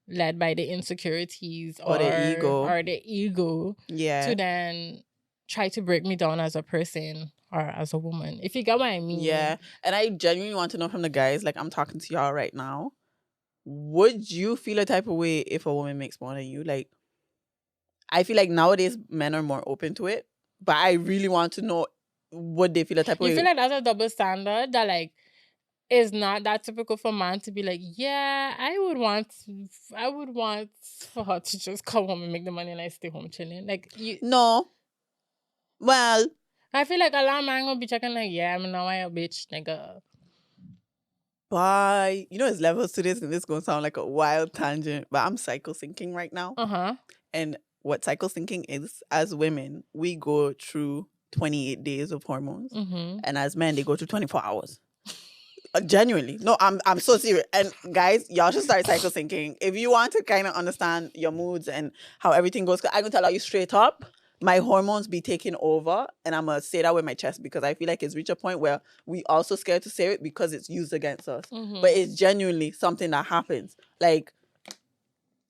led by the insecurities or the ego to then try to break me down as a person or as a woman, if you get what I mean. Yeah. And I genuinely want to know from the guys, like, I'm talking to y'all right now, would you feel a type of way if a woman makes more than you? Like, I feel like nowadays men are more open to it, but I really want to know, would they feel a type of way? You feel like that's a double standard that like is not that typical for man to be like, yeah, I would want for her to just come home and make the money and I stay home chilling. Like No. Well, I feel like a lot of men gonna be checking like, yeah, I'm now a bitch, nigga. Bye. You know, there's levels to this, and this is gonna sound like a wild tangent, but I'm cycle syncing right now. And what cycle syncing is, as women, we go through 28 days of hormones, and as men, they go through 24 hours. Genuinely, no, I'm so serious. And guys, y'all should start cycle syncing if you want to kind of understand your moods and how everything goes. I can tell you straight up, my hormones be taking over, and I'm gonna say that with my chest because I feel like it's reached a point where we also scared to say it because it's used against us. But it's genuinely something that happens, like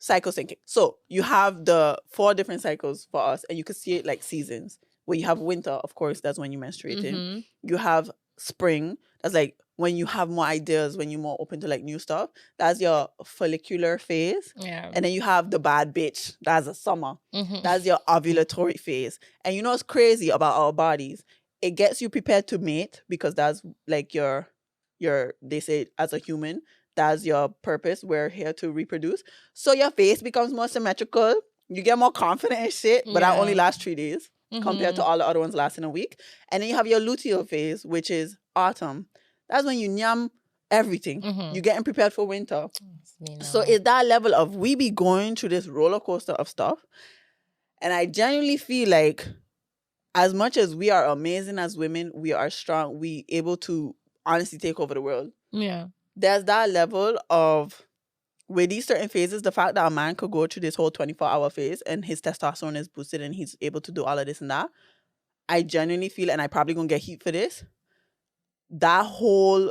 cycle syncing. So you have the 4 different cycles for us, and you can see it like seasons. Where you have winter, of course, that's when you're menstruating. You have spring, that's like when you have more ideas, when you're more open to like new stuff. That's your follicular phase. Yeah. And then you have the bad bitch, that's the summer. That's your ovulatory phase. And you know what's crazy about our bodies? It gets you prepared to mate because that's like your they say as a human, that's your purpose. We're here to reproduce. So your face becomes more symmetrical. You get more confident and shit, but that only lasts 3 days compared to all the other ones lasting a week. And then you have your luteal phase, which is autumn. That's when you nyam everything. You're getting prepared for winter. So it's that level of we be going through this roller coaster of stuff. And I genuinely feel like as much as we are amazing as women, we are strong, we able to honestly take over the world. Yeah. There's that level of with these certain phases, the fact that a man could go through this whole 24-hour phase and his testosterone is boosted and he's able to do all of this and that, I genuinely feel, and I probably gonna get heat for this, that whole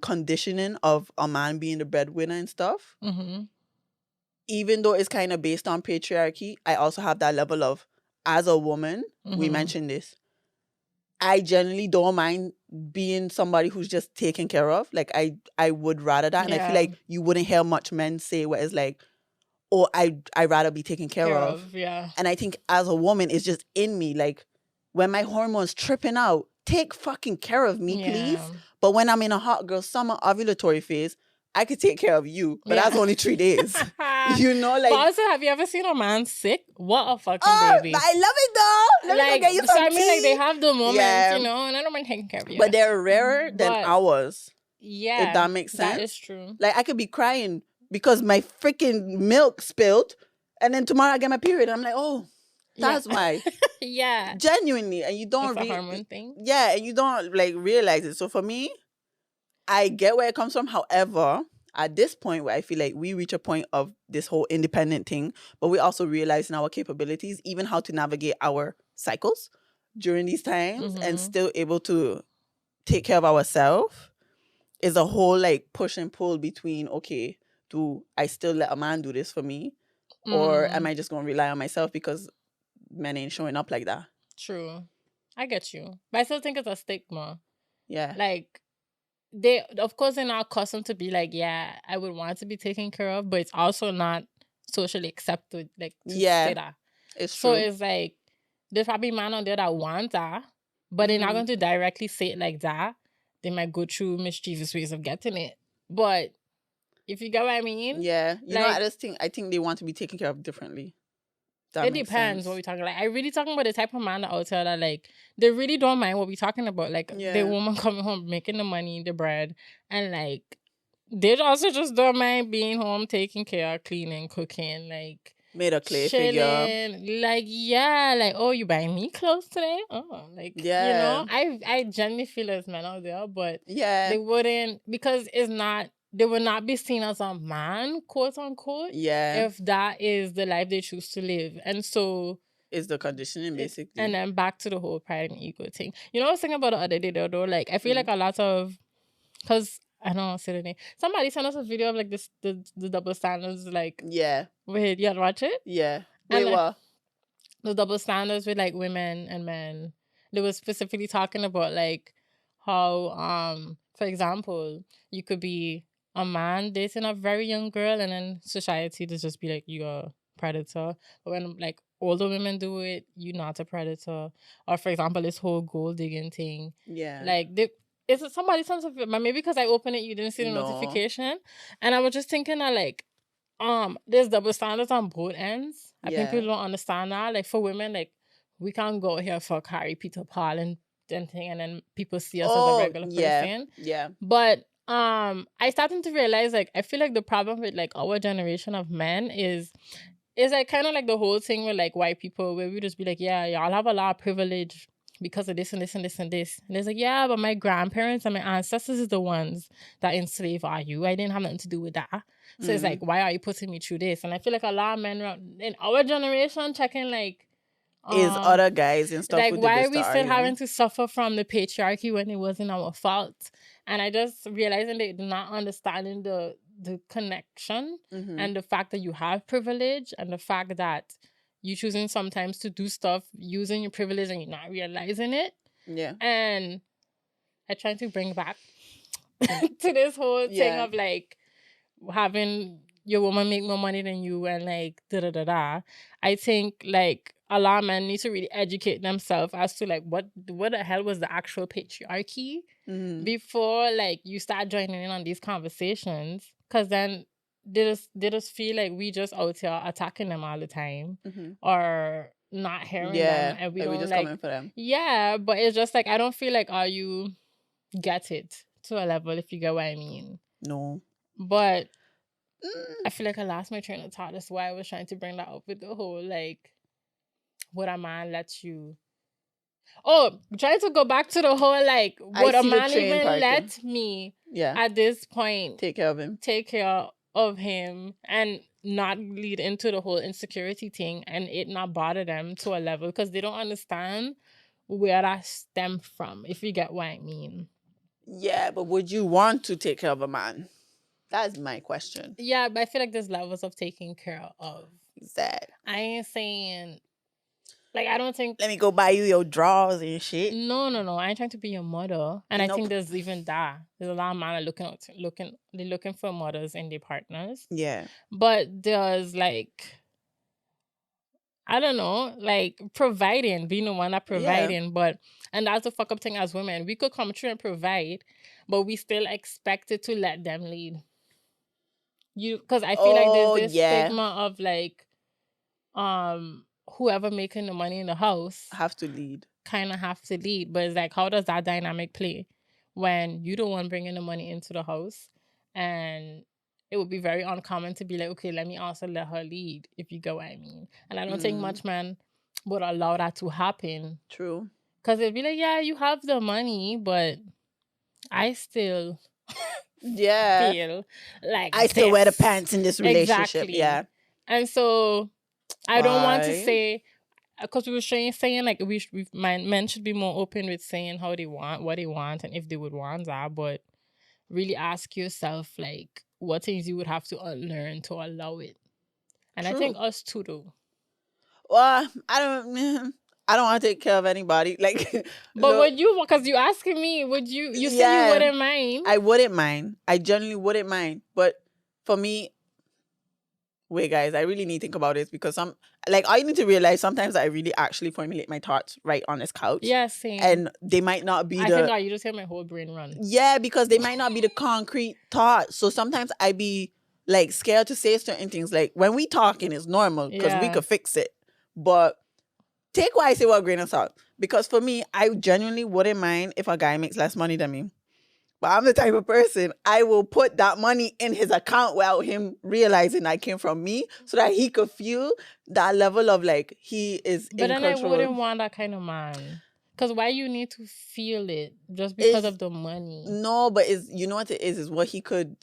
conditioning of a man being the breadwinner and stuff, even though it's kind of based on patriarchy, I also have that level of, as a woman, we mentioned this, I generally don't mind being somebody who's just taken care of. Like, I would rather that. And I feel like you wouldn't hear much men say where it's like, oh, I'd rather be taken care of. Yeah. And I think as a woman, it's just in me. Like, when my hormones tripping out, take fucking care of me, please. But when I'm in a hot girl summer ovulatory phase, I could take care of you. But that's only 3 days. You know, like. But also, have you ever seen a man sick? What a fucking baby. But I love it though. Let me go get you some tea. Like they have the moments, you know, and I don't mind taking care of you. But they're rarer than ours. Yeah. If that makes sense. That is true. Like, I could be crying because my freaking milk spilled, and then tomorrow I get my period, and I'm like, oh, that's why. Yeah. Genuinely. And you don't it's a hormone thing. Yeah, and you don't like realize it. So for me, I get where it comes from. However, at this point where I feel like we reach a point of this whole independent thing, but we also realizing our capabilities, even how to navigate our cycles during these times and still able to take care of ourselves, is a whole like push and pull between, okay, do I still let a man do this for me? Or am I just going to rely on myself because men ain't showing up like that? True. I get you. But I still think it's a stigma. Yeah. Like, they, of course, they're not accustomed to be like, yeah, I would want to be taken care of, but it's also not socially accepted, like, to say that. It's true. So it's like, there's probably men out there that want that, but they're not going to directly say it like that. They might go through mischievous ways of getting it. But if you get what I mean? Yeah. You know, like, I think they want to be taken care of differently. It depends what we're talking. Like, I really talking about the type of man out there that, like, they really don't mind what we're talking about. Like, the woman coming home, making the money, the bread, and, like, they also just don't mind being home, taking care, cleaning, cooking, like, made a clay chilling, figure. like, yeah, like, oh, you buying me clothes today? Oh, like, you know, I genuinely feel there's men out there, but they wouldn't, because it's not. They will not be seen as a man, quote unquote, if that is the life they choose to live. And so... It's the conditioning, basically. And then back to the whole pride and ego thing. You know, I was thinking about the other day, though, like, I feel like a lot of... Because, I don't want to say the name. Somebody sent us a video of, like, this the double standards, like... Yeah. Wait, you had to watch it? Yeah. Wait, and, what? The double standards with, like, women and men. They were specifically talking about, like, how, for example, you could be... a man dating a very young girl, and then society to just be like, you're a predator. But when like older women do it, you're not a predator. Or for example, this whole gold digging thing. Yeah. Like is it somebody sent something? But maybe because I opened it, you didn't see the No. notification. And I was just thinking that like there's double standards on both ends. I think people don't understand that. Like for women, like we can't go here for Carrie, Peter, Paul, and thing, and then people see us as a regular person. Yeah. But I started to realize like I feel like the problem with like our generation of men is like kind of like the whole thing with like white people where we just be like, yeah, y'all have a lot of privilege because of this and this and this and this. And it's like, yeah, but my grandparents and my ancestors is the ones that enslaved you. I didn't have nothing to do with that. So it's like, why are you putting me through this? And I feel like a lot of men in our generation checking like is other guys and stuff. Like, who why did are we still having to suffer from the patriarchy when it wasn't our fault? And I just realizing they do not understanding the connection and the fact that you have privilege and the fact that you choosing sometimes to do stuff using your privilege and you're not realizing it. Yeah. And I try to bring back to this whole thing of like having your woman make more money than you and like da-da-da-da. I think like a lot of men need to really educate themselves as to like what the hell was the actual patriarchy before like you start joining in on these conversations, because then they just feel like we just out here attacking them all the time or not hearing them, and we don't just like coming for them. Yeah, but it's just like I don't feel like you get it to a level, if you get what I mean. No. But I feel like I lost my train of thought. That's why I was trying to bring that up with the whole like, would a man let you? Oh, trying to go back to the whole like, would a man even let me? At this point, take care of him, and not lead into the whole insecurity thing, and it not bother them to a level because they don't understand where that stemmed from. If you get what I mean. Yeah, but would you want to take care of a man? That's my question. Yeah, but I feel like there's levels of taking care of. That. I ain't saying, like, I don't think. Let me go buy you your drawers and shit. No. I ain't trying to be your mother, and I think there's even that. There's a lot of men looking for mothers in their partners. Yeah. But there's like, I don't know, like providing, being the one that providing, and that's the fuck up thing as women. We could come through and provide, but we still expected to let them lead. Because I feel like there's this stigma of like, whoever making the money in the house kind of have to lead. But it's like, how does that dynamic play when you don't want bringing the money into the house? And it would be very uncommon to be like, okay, let me also let her lead, if you get what I mean. And I don't think much man would allow that to happen. True. Because it'd be like, yeah, you have the money, but I still... feel like I still wear the pants in this relationship. Exactly. Yeah. And so I don't want to say, because we were saying like men should be more open with saying how they want, what they want, and if they would want that, but really ask yourself like what things you would have to unlearn to allow it. And True. I think us too though. Well, I don't want to take care of anybody. Like, but would you? Because you asking me, would you? You said you wouldn't mind. I wouldn't mind. I genuinely wouldn't mind. But for me, wait, guys, I really need to think about this because I need to realize sometimes I really actually formulate my thoughts right on this couch. Yeah, same. And they might not be I think you just hear my whole brain run. Yeah, because they might not be the concrete thoughts. So sometimes I be like scared to say certain things. Like when we talking, it's normal because we could fix it. But take what I say with a grain of salt. Because for me, I genuinely wouldn't mind if a guy makes less money than me. But I'm the type of person, I will put that money in his account without him realizing that came from me so that he could feel that level of like he is in control. But then I wouldn't want that kind of man. Because why you need to feel it just because of the money? No, but you know what it is what he could...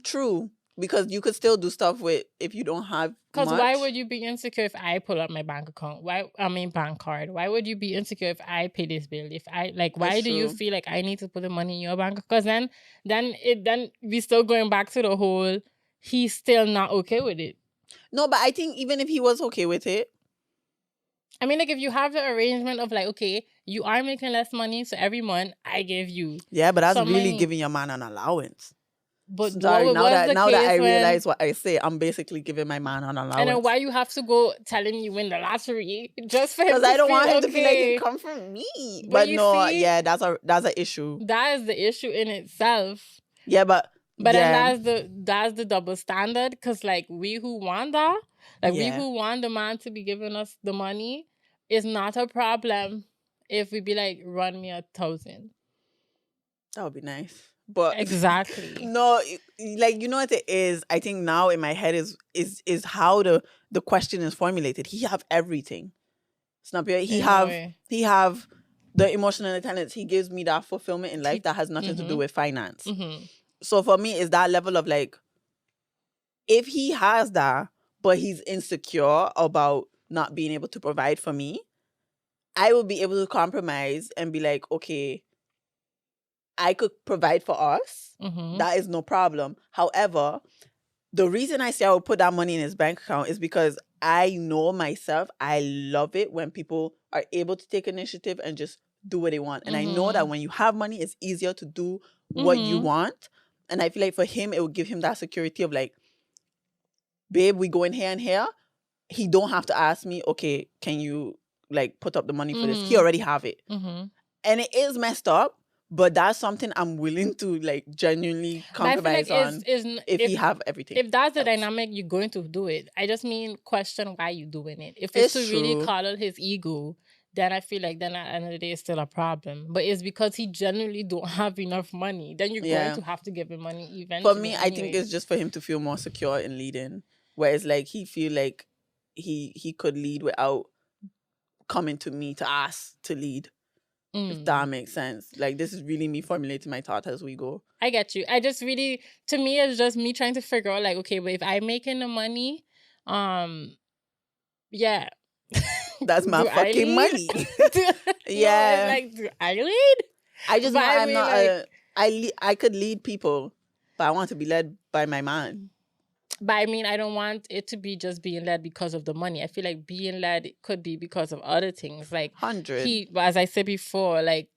true. Because you could still do stuff with if you don't have Because why would you be insecure if I pull up my bank account? Bank card. Why would you be insecure if I pay this bill? If I why do you feel like I need to put the money in your bank? Because then we still going back to the whole he's still not okay with it. No, but I think even if he was okay with it, I mean, like if you have the arrangement of like, okay, you are making less money, so every month I give you. Yeah, but that's really giving your man an allowance. But Sorry, what now was that the now that I case when- realize what I say, I'm basically giving my man an allowance. And then why you have to go tell him you win the lottery just for him Because to I don't want feel him to feel like okay? it come from me. But But you no, see- yeah, that's an issue. That is the issue in itself. Yeah, but then that's the double standard. Because like we who want that, like we Yeah. who want the man to be giving us the money, is not a problem if we be like, run me 1,000. that would be nice. But Exactly. no, like you know what it is. I think now in my head is how the question is formulated. He have everything. Snap it. He In a have way. the emotional intelligence. He gives me that fulfillment in life that has nothing to do with finance. Mhm. So for me, it's that level of like, if he has that, but he's insecure about not being able to provide for me, I will be able to compromise and be like, okay, I could provide for us. Mhm. That is no problem. However, the reason I say I will put that money in his bank account is because I know myself. I love it when people are able to take initiative and just do what they want. And I know that when you have money, it's easier to do what you want. And I feel like for him, it will give him that security of like, babe, we go in here and here. He don't have to ask me, okay, can you like put up the money for this? He already have it. Mhm. And it is messed up, but that's something I'm willing to like genuinely But I feel compromise like on if he have everything. If that's the else. dynamic, you're going to do it. I just mean question why you doing it. If it's It's to really true. coddle his ego, then I feel like then at the end of the day it's still a problem. But it's because he genuinely don't have enough money. Then you're Yeah. going to have to give him money eventually. For me, I think it's just for him to feel more secure in leading. Whereas like he feel like he could lead without coming to me to ask to lead. If that makes sense. Like this is really me formulating my thought as we go. I get you. I just really, to me, it's just me trying to figure out like, okay, but if I'm making the money, yeah. That's my Do I fucking lead? money. Yeah. Yeah. Like, do I lead? I just know But I I'm mean, not like- I could lead people, but I want to be led by my man. But I mean, I don't want it to be just being led because of the money. I feel like being led could be because of other things. Like 100. as I said before, like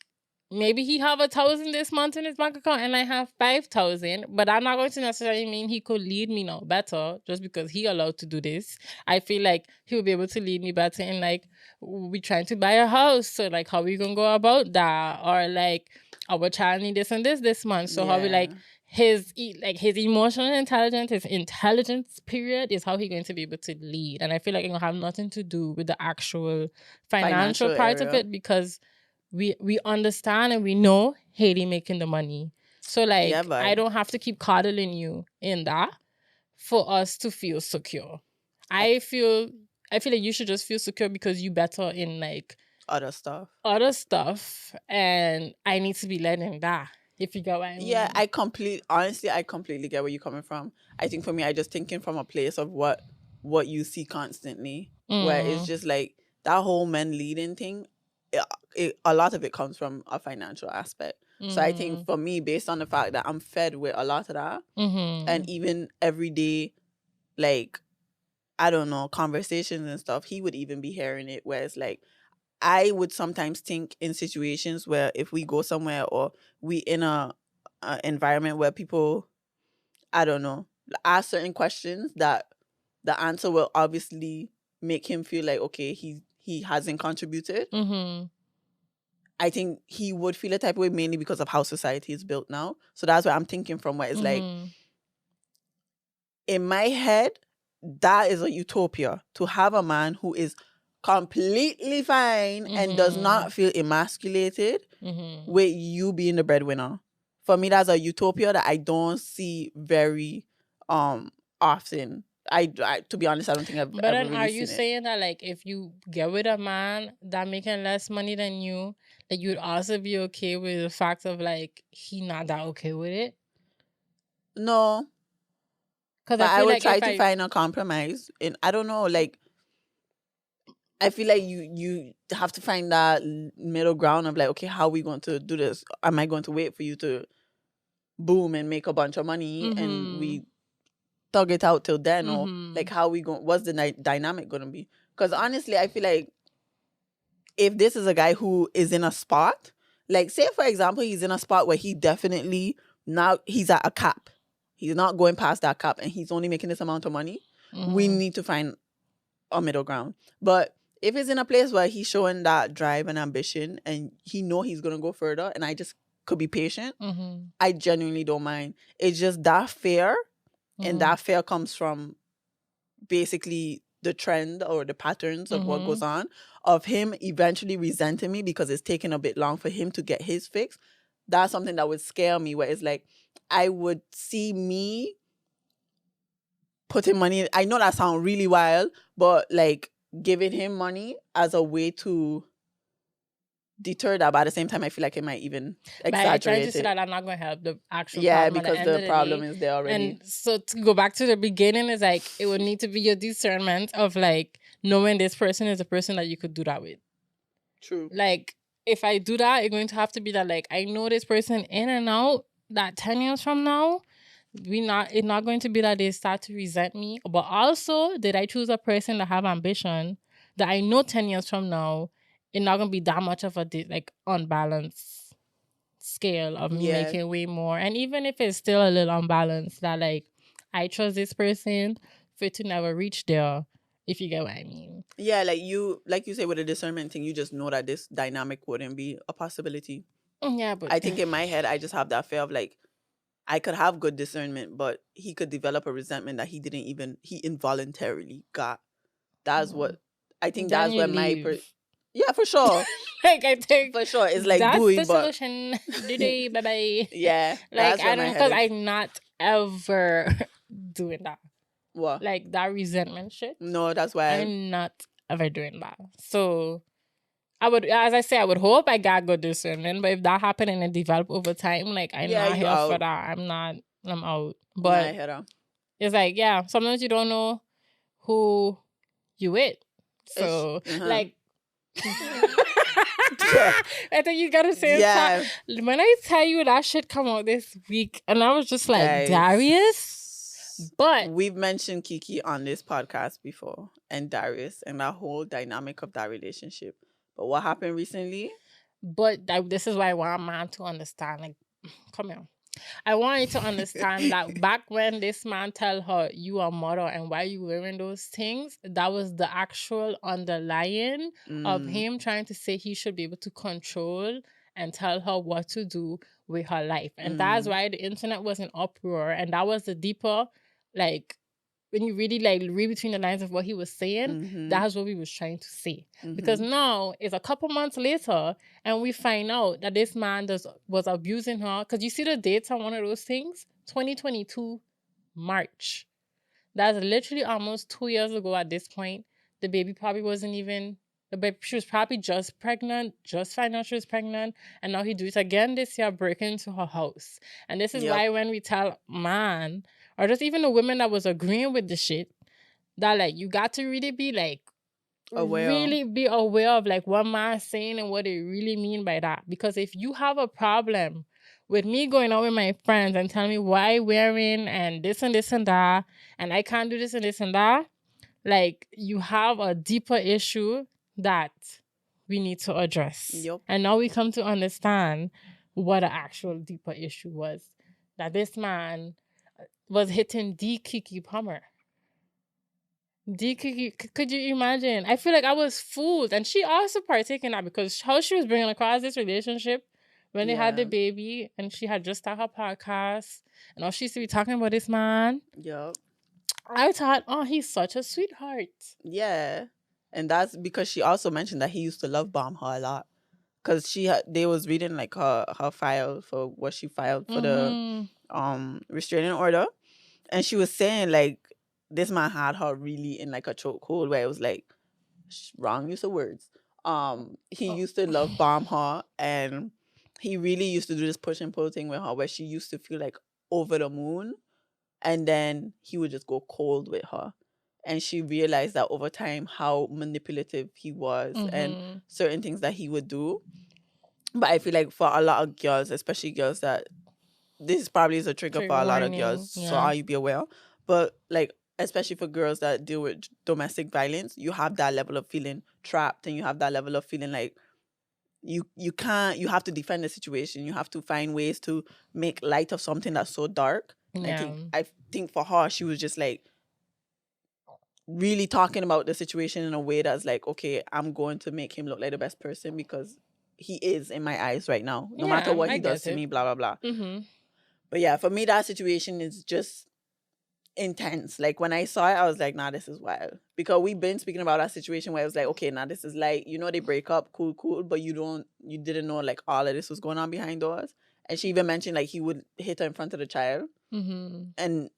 maybe he have 1,000 this month in his bank account and I have 5,000. But I'm not going to necessarily mean he could lead me now better just because he allowed to do this. I feel like he will be able to lead me better in like, we trying to buy a house. So like, how we gonna go about that? Or like, our child need this and this month. So how we like, his emotional intelligence, his intelligence period is how he's going to be able to lead. And I feel like it will have nothing to do with the actual financial part of area. it because we understand and we know Hadie making the money. So like Yeah, but I don't have to keep coddling you in that for us to feel secure. I feel like you should just feel secure because you better in like other stuff. And I need to be led in that. If you get what I mean. Yeah, I completely get where you're coming from. I think for me, I just thinking from a place of what you see constantly, where it's just like that whole men leading thing. A lot of it comes from a financial aspect. So I think for me, based on the fact that I'm fed with a lot of that, and even everyday, like, I don't know, conversations and stuff, he would even be hearing it. Where it's like, I would sometimes think in situations where if we go somewhere or we in a environment where people, I don't know, ask certain questions that the answer will obviously make him feel like, okay, he hasn't contributed. I think he would feel a type of way mainly because of how society is built now. So that's where I'm thinking from, where it's like, in my head, that is a utopia, to have a man who is completely fine and does not feel emasculated with you being the breadwinner. For me, that's a utopia that I don't see very often. I to be honest, I don't think I've But ever then really are you seen it. saying that like if you get with a man that making less money than you, that you'd also be okay with the fact of like he not that okay with it? No. Because But I I feel would like try if to find a compromise. And I don't know, like, I feel like you have to find that middle ground of like, okay, how are we going to do this? Am I going to wait for you to boom and make a bunch of money and we thug it out till then? Or like, how we going? What's the dynamic going to be? Because honestly, I feel like if this is a guy who is in a spot, like say for example, he's in a spot where he definitely now he's at a cap. he's not going past that cap, and he's only making this amount of money, we need to find a middle ground. But if it's in a place where he's showing that drive and ambition, and he know he's gonna go further, and I just could be patient, I genuinely don't mind. It's just that fear, and that fear comes from basically the trend or the patterns of what goes on, of him eventually resenting me because it's taking a bit long for him to get his fix. That's something that would scare me, where it's like, I would see me putting money. I know that sounds really wild, but like giving him money as a way to deter that. But at the same time, I feel like it might even exaggerate I'm trying to say it. that I'm not going to help the actual Yeah, problem. because the problem is there already. And so to go back to the beginning, is like, it would need to be your discernment of like knowing this person is a person that you could do that with. True. Like, if I do that, it's going to have to be that like, I know this person in and out, that 10 years from now, it's not going to be that they start to resent me. But also, did I choose a person that have ambition that I know 10 years from now, it's not going to be that much of a like unbalanced scale of me making way more. And even if it's still a little unbalanced, that like, I trust this person for it to never reach there, if you get what I mean. Yeah, like you say with the discernment thing, you just know that this dynamic wouldn't be a possibility. Yeah, but I think in my head, I just have that fear of like, I could have good discernment, but he could develop a resentment that he involuntarily got. That's what I think. That's where my yeah, for sure. Like, I think for sure it's like that's buoy, the but solution. Bye bye. Yeah, like I don't, because I'm not ever doing that. What? Like that resentment shit. No, that's why I'm not ever doing that. So I would, as I say, I would hope I got good discernment, but if that happened and it developed over time, like I'm not here for that. I'm out. But it's like, yeah, sometimes you don't know who you with. So like I think you gotta say it. When I tell you that shit come out this week, and I was just like, Darius. But we've mentioned Keke on this podcast before, and Darius, and that whole dynamic of that relationship. But what happened recently? But this is why I want a man to understand. Like, come here. I want you to understand that back when this man tell her you are mother and why you wearing those things, that was the actual underlying of him trying to say he should be able to control and tell her what to do with her life. And that's why the internet was in uproar. And that was the deeper, like, when you really like read between the lines of what he was saying, that's what we was trying to say. Because now it's a couple months later and we find out that this man was abusing her. Because you see the dates on one of those things, 2022 March. That's literally almost 2 years ago at this point. The baby probably wasn't even, she was probably just pregnant, just found out she was pregnant. And now he do it again this year, breaking into her house. And this is why when we tell man, or just even the women that was agreeing with the shit, that like you got to really be like really be aware of like what man's saying and what they really mean by that. Because if you have a problem with me going out with my friends and telling me why wearing and this and that, and I can't do this and this and that, like you have a deeper issue that we need to address. And now we come to understand what the actual deeper issue was. That this man was hitting Keke Palmer. Keke, could you imagine? I feel like I was fooled. And she also partaken in that because how she was bringing across this relationship when they had the baby and she had just started her podcast and all she used to be talking about this man. I thought, oh, he's such a sweetheart. Yeah. And that's because she also mentioned that he used to love bomb her a lot. Because they was reading like her file for what she filed for the restraining order. And she was saying like this man had her really in like a chokehold where it was like wrong use of words. He used to love bomb her, and he really used to do this push and pull thing with her where she used to feel like over the moon, and then he would just go cold with her. And she realized that over time how manipulative he was and certain things that he would do. But I feel like for a lot of girls, especially girls that this probably is a trigger for a lot of girls, so are you be aware. But like especially for girls that deal with domestic violence, you have that level of feeling trapped, and you have that level of feeling like you have to defend the situation. You have to find ways to make light of something that's so dark Yeah. I think for her, she was just like really talking about the situation in a way that's like, okay, I'm going to make him look like the best person because he is in my eyes right now. No matter what he does to me, blah, blah, blah. Mm-hmm. But yeah, for me, that situation is just intense. Like when I saw it, I was like, nah, this is wild. Because we've been speaking about that situation where it was like, okay, now this is like, you know, they break up, cool, but you didn't know like all of this was going on behind doors. And she even mentioned like he would hit her in front of the child. Mm-hmm. And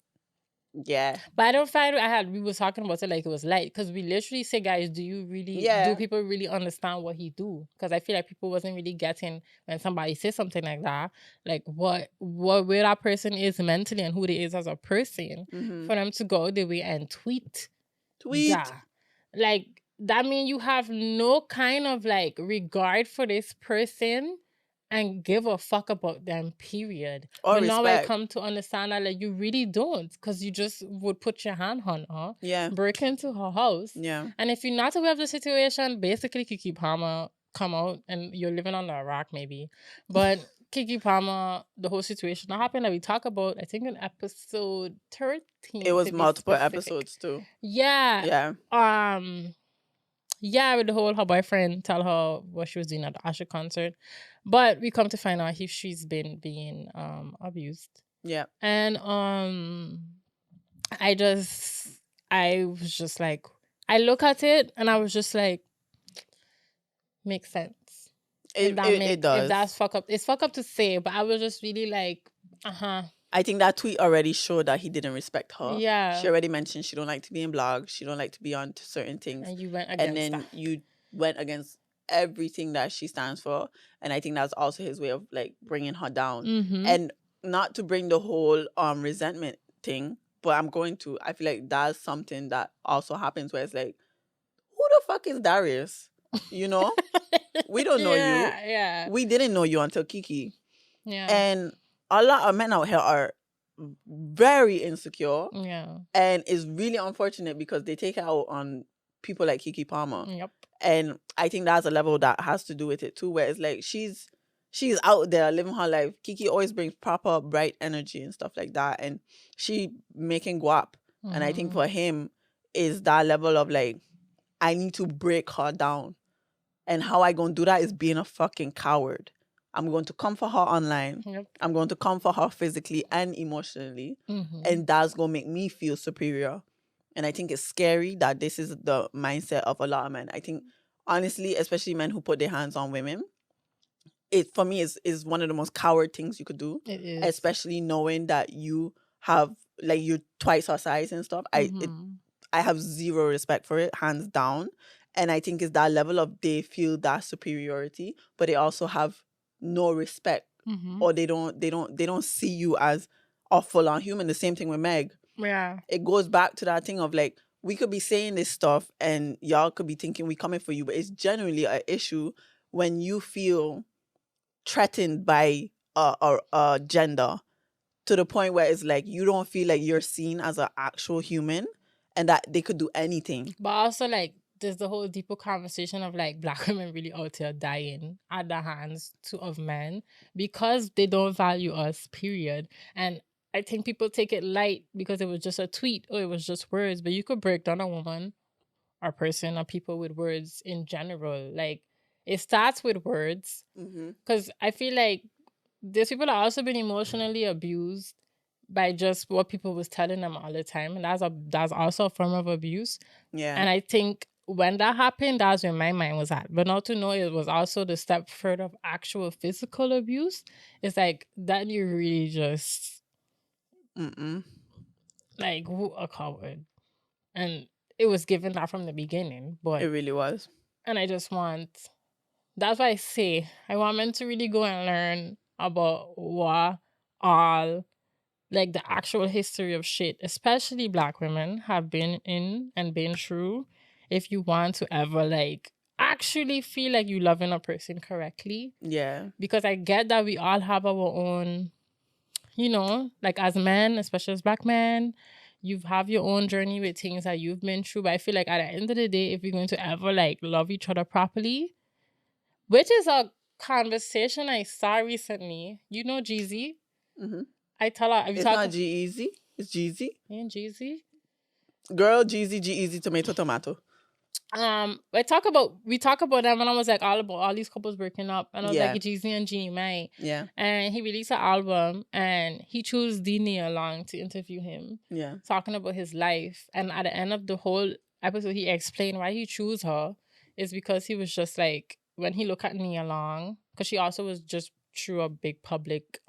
yeah. But I don't find we was talking about it like it was light, because we literally say, guys, do people really understand what he do? Because I feel like people wasn't really getting when somebody says something like that, like where that person is mentally and who they is as a person, for them to go the way and tweet that. Like that means you have no kind of like regard for this person and give a fuck about them, period. Or but respect. Now I come to understand that like you really don't, because you just would put your hand on her, break into her house, and if you're not aware of the situation, basically Keke Palmer come out and you're living on a rock maybe. But Keke Palmer, the whole situation that happened that we talk about, I think in episode 13. It was multiple episodes too. Yeah. Yeah, with the whole her boyfriend tell her what she was doing at the Usher concert. But we come to find out if she's been being abused. Yeah. And I was just like, I look at it and I was just like, makes sense. It does. If that's fuck up. It's fuck up to say, but I was just really like, I think that tweet already showed that he didn't respect her. Yeah. She already mentioned she don't like to be in blogs. She don't like to be on certain things. And you went against that. You went against everything that she stands for. And I think that's also his way of like bringing her down. Mm-hmm. And not to bring the whole resentment thing, but I feel like that's something that also happens where it's like, who the fuck is Darius? You know? We don't know you. Yeah. We didn't know you until Keke. Yeah. And a lot of men out here are very insecure. Yeah. And it's really unfortunate because they take it out on people like Keke Palmer. Yep. And I think that's a level that has to do with it too, where it's like she's out there living her life. Keke always brings proper bright energy and stuff like that. And she making guap. Mm-hmm. And I think for him is that level of like, I need to break her down. And how I gonna do that is being a fucking coward. I'm going to come for her online. Yep. I'm going to come for her physically and emotionally. Mm-hmm. And that's going to make me feel superior. And I think it's scary that this is the mindset of a lot of men. I think, honestly, especially men who put their hands on women, it, for me, is one of the most coward things you could do. It is. Especially knowing that you have, like, you're twice her size and stuff. Mm-hmm. I have zero respect for it, hands down. And I think it's that level of they feel that superiority, but they also have no respect, or they don't see you as a full-on human. The same thing with Meg. Yeah, it goes back to that thing of like, we could be saying this stuff and y'all could be thinking we coming for you, but it's generally an issue when you feel threatened by a gender to the point where it's like you don't feel like you're seen as an actual human and that they could do anything. But also like there's the whole deeper conversation of like Black women really out here dying at the hands of men because they don't value us, period. And I think people take it light because it was just a tweet or it was just words, but you could break down a woman or person or people with words in general. Like it starts with words, because I feel like there's people that also been emotionally abused by just what people was telling them all the time, and that's also a form of abuse. Yeah, and I think when that happened, that's where my mind was at. But not to know it was also the step further of actual physical abuse. It's like that you really just like who a coward. And it was given that from the beginning. But it really was. And that's why I say I want men to really go and learn about what all like the actual history of shit, especially Black women, have been in and been through. If you want to ever like actually feel like you loving a person correctly. Yeah. Because I get that we all have our own, you know, like as men, especially as Black men, you have your own journey with things that you've been through. But I feel like at the end of the day, if we're going to ever like love each other properly, which is a conversation I saw recently, you know, Jeezy. I tell her, It's not G-Eazy. It's Jeezy. And Jeezy. Girl, Jeezy, G-Eazy, tomato. We talk about them when I was like all about all these couples breaking up, and I was Yeah. like Jeezy and Jeannie Mai. Yeah. And he released an album, and he chose Dini along to interview him. Yeah. Talking about his life, and at the end of the whole episode, he explained why he chose her is because he was just like when he looked at Nia Long, because she also was just through a big public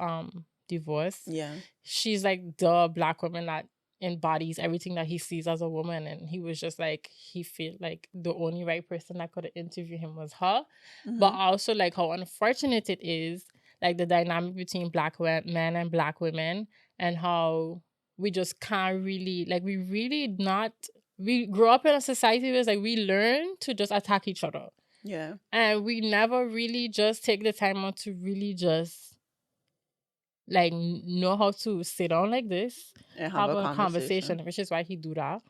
divorce. Yeah. She's like the Black woman that embodies everything that he sees as a woman, and he was just like he felt like the only right person that could interview him was her. But also like how unfortunate it is, like the dynamic between Black men and Black women, and how we just can't really like we grow up in a society where it's like we learn to just attack each other. Yeah. And we never really just take the time out to really just like know how to sit down like this and have a conversation, which is why he do that.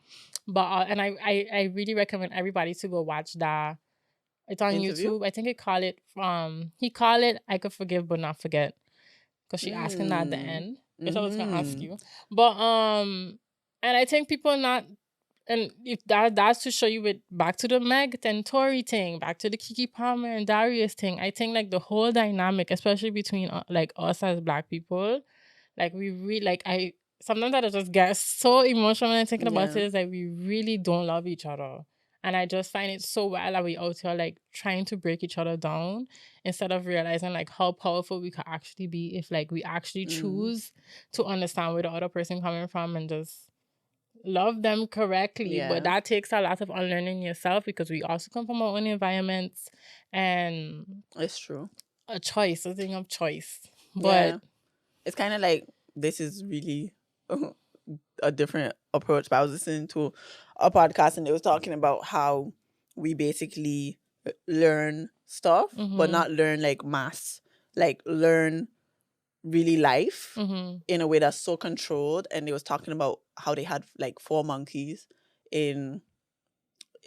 But and I really recommend everybody to go watch that. It's on Interview? YouTube. I think he call it I Could Forgive But Not Forget, because she asked him that at the end, which I was gonna ask you. But and I think people not. And if that's to show you it back to the Meg and Tory thing, back to the Keke Palmer and Darius thing. I think like the whole dynamic, especially between like us as Black people, like we really like sometimes I just get so emotional when I'm thinking about it. Is like we really don't love each other, and I just find it so wild that we out here like trying to break each other down instead of realizing like how powerful we could actually be if like we actually choose to understand where the other person coming from and just love them correctly. But that takes a lot of unlearning yourself, because we also come from our own environments, and it's true, a thing of choice. But it's kind of like, this is really a different approach, but I was listening to a podcast and they was talking about how we basically learn stuff but not learn like mass, like learn really life in a way that's so controlled. And they was talking about how they had like 4 monkeys in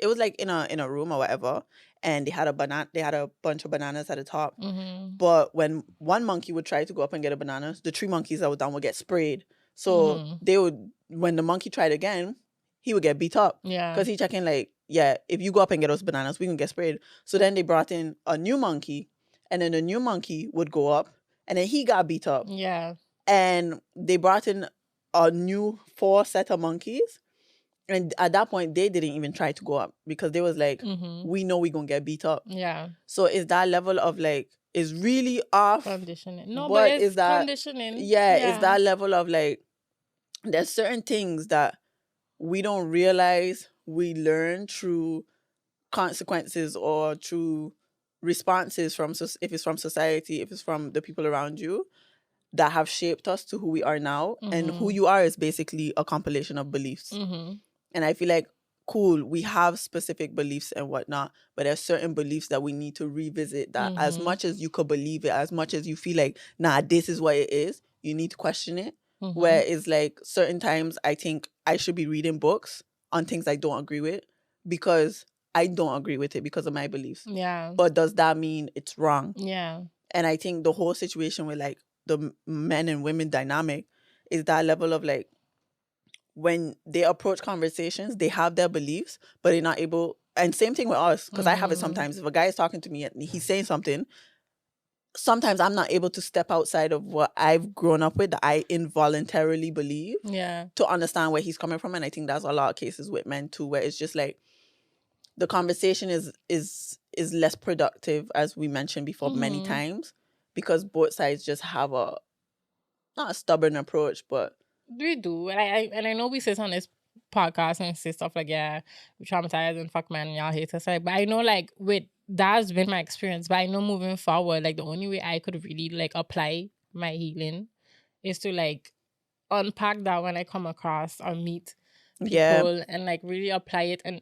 a room or whatever, and they had a bunch of bananas at the top. But when one monkey would try to go up and get a banana, the 3 monkeys that were down would get sprayed. So they would, when the monkey tried again, he would get beat up. Yeah, because he checking like, if you go up and get those bananas, we can get sprayed. So then they brought in a new monkey, and then the new monkey would go up, and then he got beat up. Yeah. And they brought in a new 4 set of monkeys. And at that point, they didn't even try to go up because they was like, we know we're going to get beat up. Yeah. So it's that level of like, it's really off. Conditioning. No, but it's conditioning. Yeah, it's that level of like, there's certain things that we don't realize we learn through consequences or through responses from, if it's from society, if it's from the people around you, that have shaped us to who we are now. And who you are is basically a compilation of beliefs. And I feel like, cool, we have specific beliefs and whatnot, but there's certain beliefs that we need to revisit, that as much as you could believe it, as much as you feel like, nah, this is what it is, you need to question it. Where it's like, certain times I think I should be reading books on things I don't agree with, because I don't agree with it because of my beliefs. Yeah. But does that mean it's wrong? Yeah. And I think the whole situation with like the men and women dynamic is that level of like, when they approach conversations, they have their beliefs, but they're not able. And same thing with us, because I have it sometimes. If a guy is talking to me and he's saying something, sometimes I'm not able to step outside of what I've grown up with, that I involuntarily believe, to understand where he's coming from. And I think that's a lot of cases with men too, where it's just like, the conversation is less productive, as we mentioned before many times, because both sides just have not a stubborn approach, but we do. And I know we sit on this podcast and say stuff like, yeah, we traumatized and fuck man, y'all hate us. Like, but I know like that's been my experience. But I know moving forward, like the only way I could really like apply my healing is to like unpack that when I come across or meet people, and like really apply it and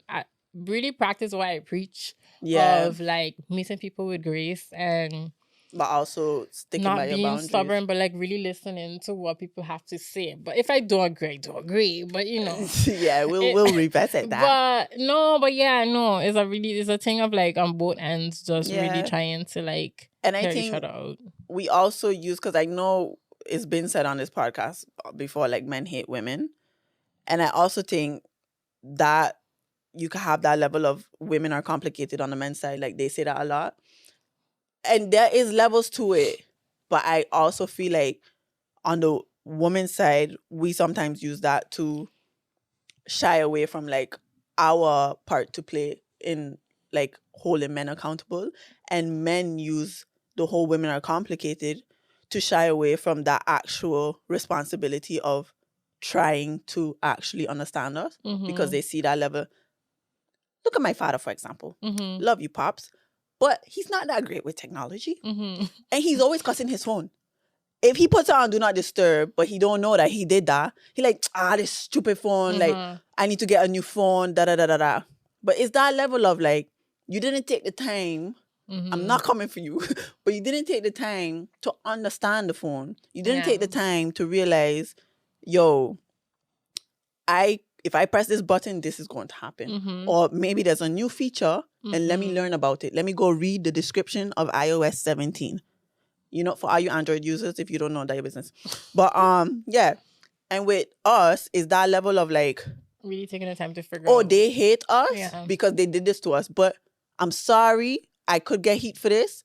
really practice what I preach of like meeting people with grace, and but also sticking not by your being boundaries. stubborn, but like really listening to what people have to say. But if I don't agree, I don't agree. But you know, we'll revisit that. It's a thing of like on both ends, just really trying to like and I hear think each other out. We also use, because I know it's been said on this podcast before, like men hate women. And I also think that you can have that level of women are complicated on the men's side. Like they say that a lot. And there is levels to it. But I also feel like on the woman's side, we sometimes use that to shy away from like our part to play in like holding men accountable. And men use the whole women are complicated to shy away from that actual responsibility of trying to actually understand us because they see that level. Look at my father, for example. Love you, Pops. But he's not that great with technology. And he's always cussing his phone. If he puts on Do Not Disturb, but he don't know that he did that, he like, this stupid phone. Like, I need to get a new phone, da-da-da-da-da. But it's that level of like, you didn't take the time. I'm not coming for you. But you didn't take the time to understand the phone. You didn't take the time to realize, yo, if I press this button, this is going to happen. Or maybe there's a new feature and let me learn about it. Let me go read the description of iOS 17. You know, for all you Android users, if you don't know, that your business. But yeah. And with us, is that level of like really taking the time to figure out. Oh, they hate us because they did this to us. But I'm sorry, I could get heat for this.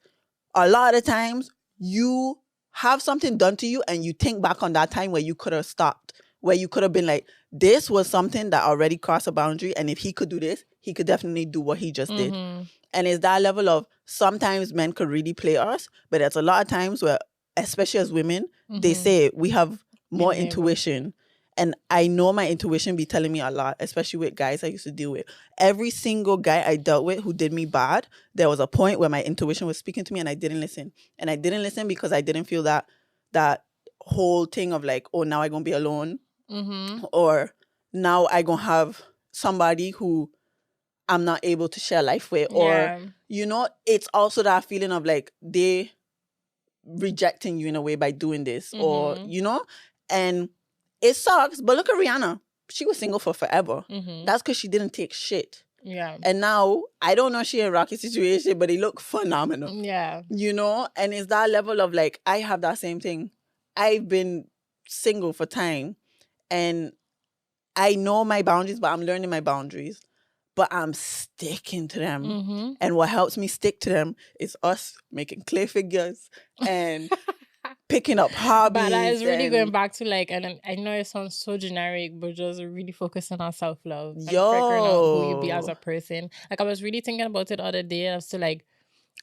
A lot of the times you have something done to you and you think back on that time where you could have stopped, where you could have been like, this was something that already crossed a boundary. And if he could do this, he could definitely do what he just did. And it's that level of sometimes men could really play us, but there's a lot of times where, especially as women, they say we have more intuition. And I know my intuition be telling me a lot, especially with guys I used to deal with. Every single guy I dealt with who did me bad, there was a point where my intuition was speaking to me and I didn't listen. And I didn't listen because I didn't feel that whole thing of like, oh, now I'm going to be alone. Or now I'm going to have somebody who I'm not able to share life with. Or, you know, it's also that feeling of like they rejecting you in a way by doing this. Or, you know, and it sucks. But look at Rihanna. She was single for forever. That's because she didn't take shit. Yeah. And now, I don't know if she in a rocky situation, but it look phenomenal. Yeah. You know? And it's that level of like, I have that same thing. I've been single for time. And I know my boundaries, but I'm learning my boundaries. But I'm sticking to them. And what helps me stick to them is us making clay figures and picking up hobbies. But that is really going back to like, and I know it sounds so generic, but just really focusing on self-love. And figuring out who you be as a person. Like I was really thinking about it the other day. I was to like,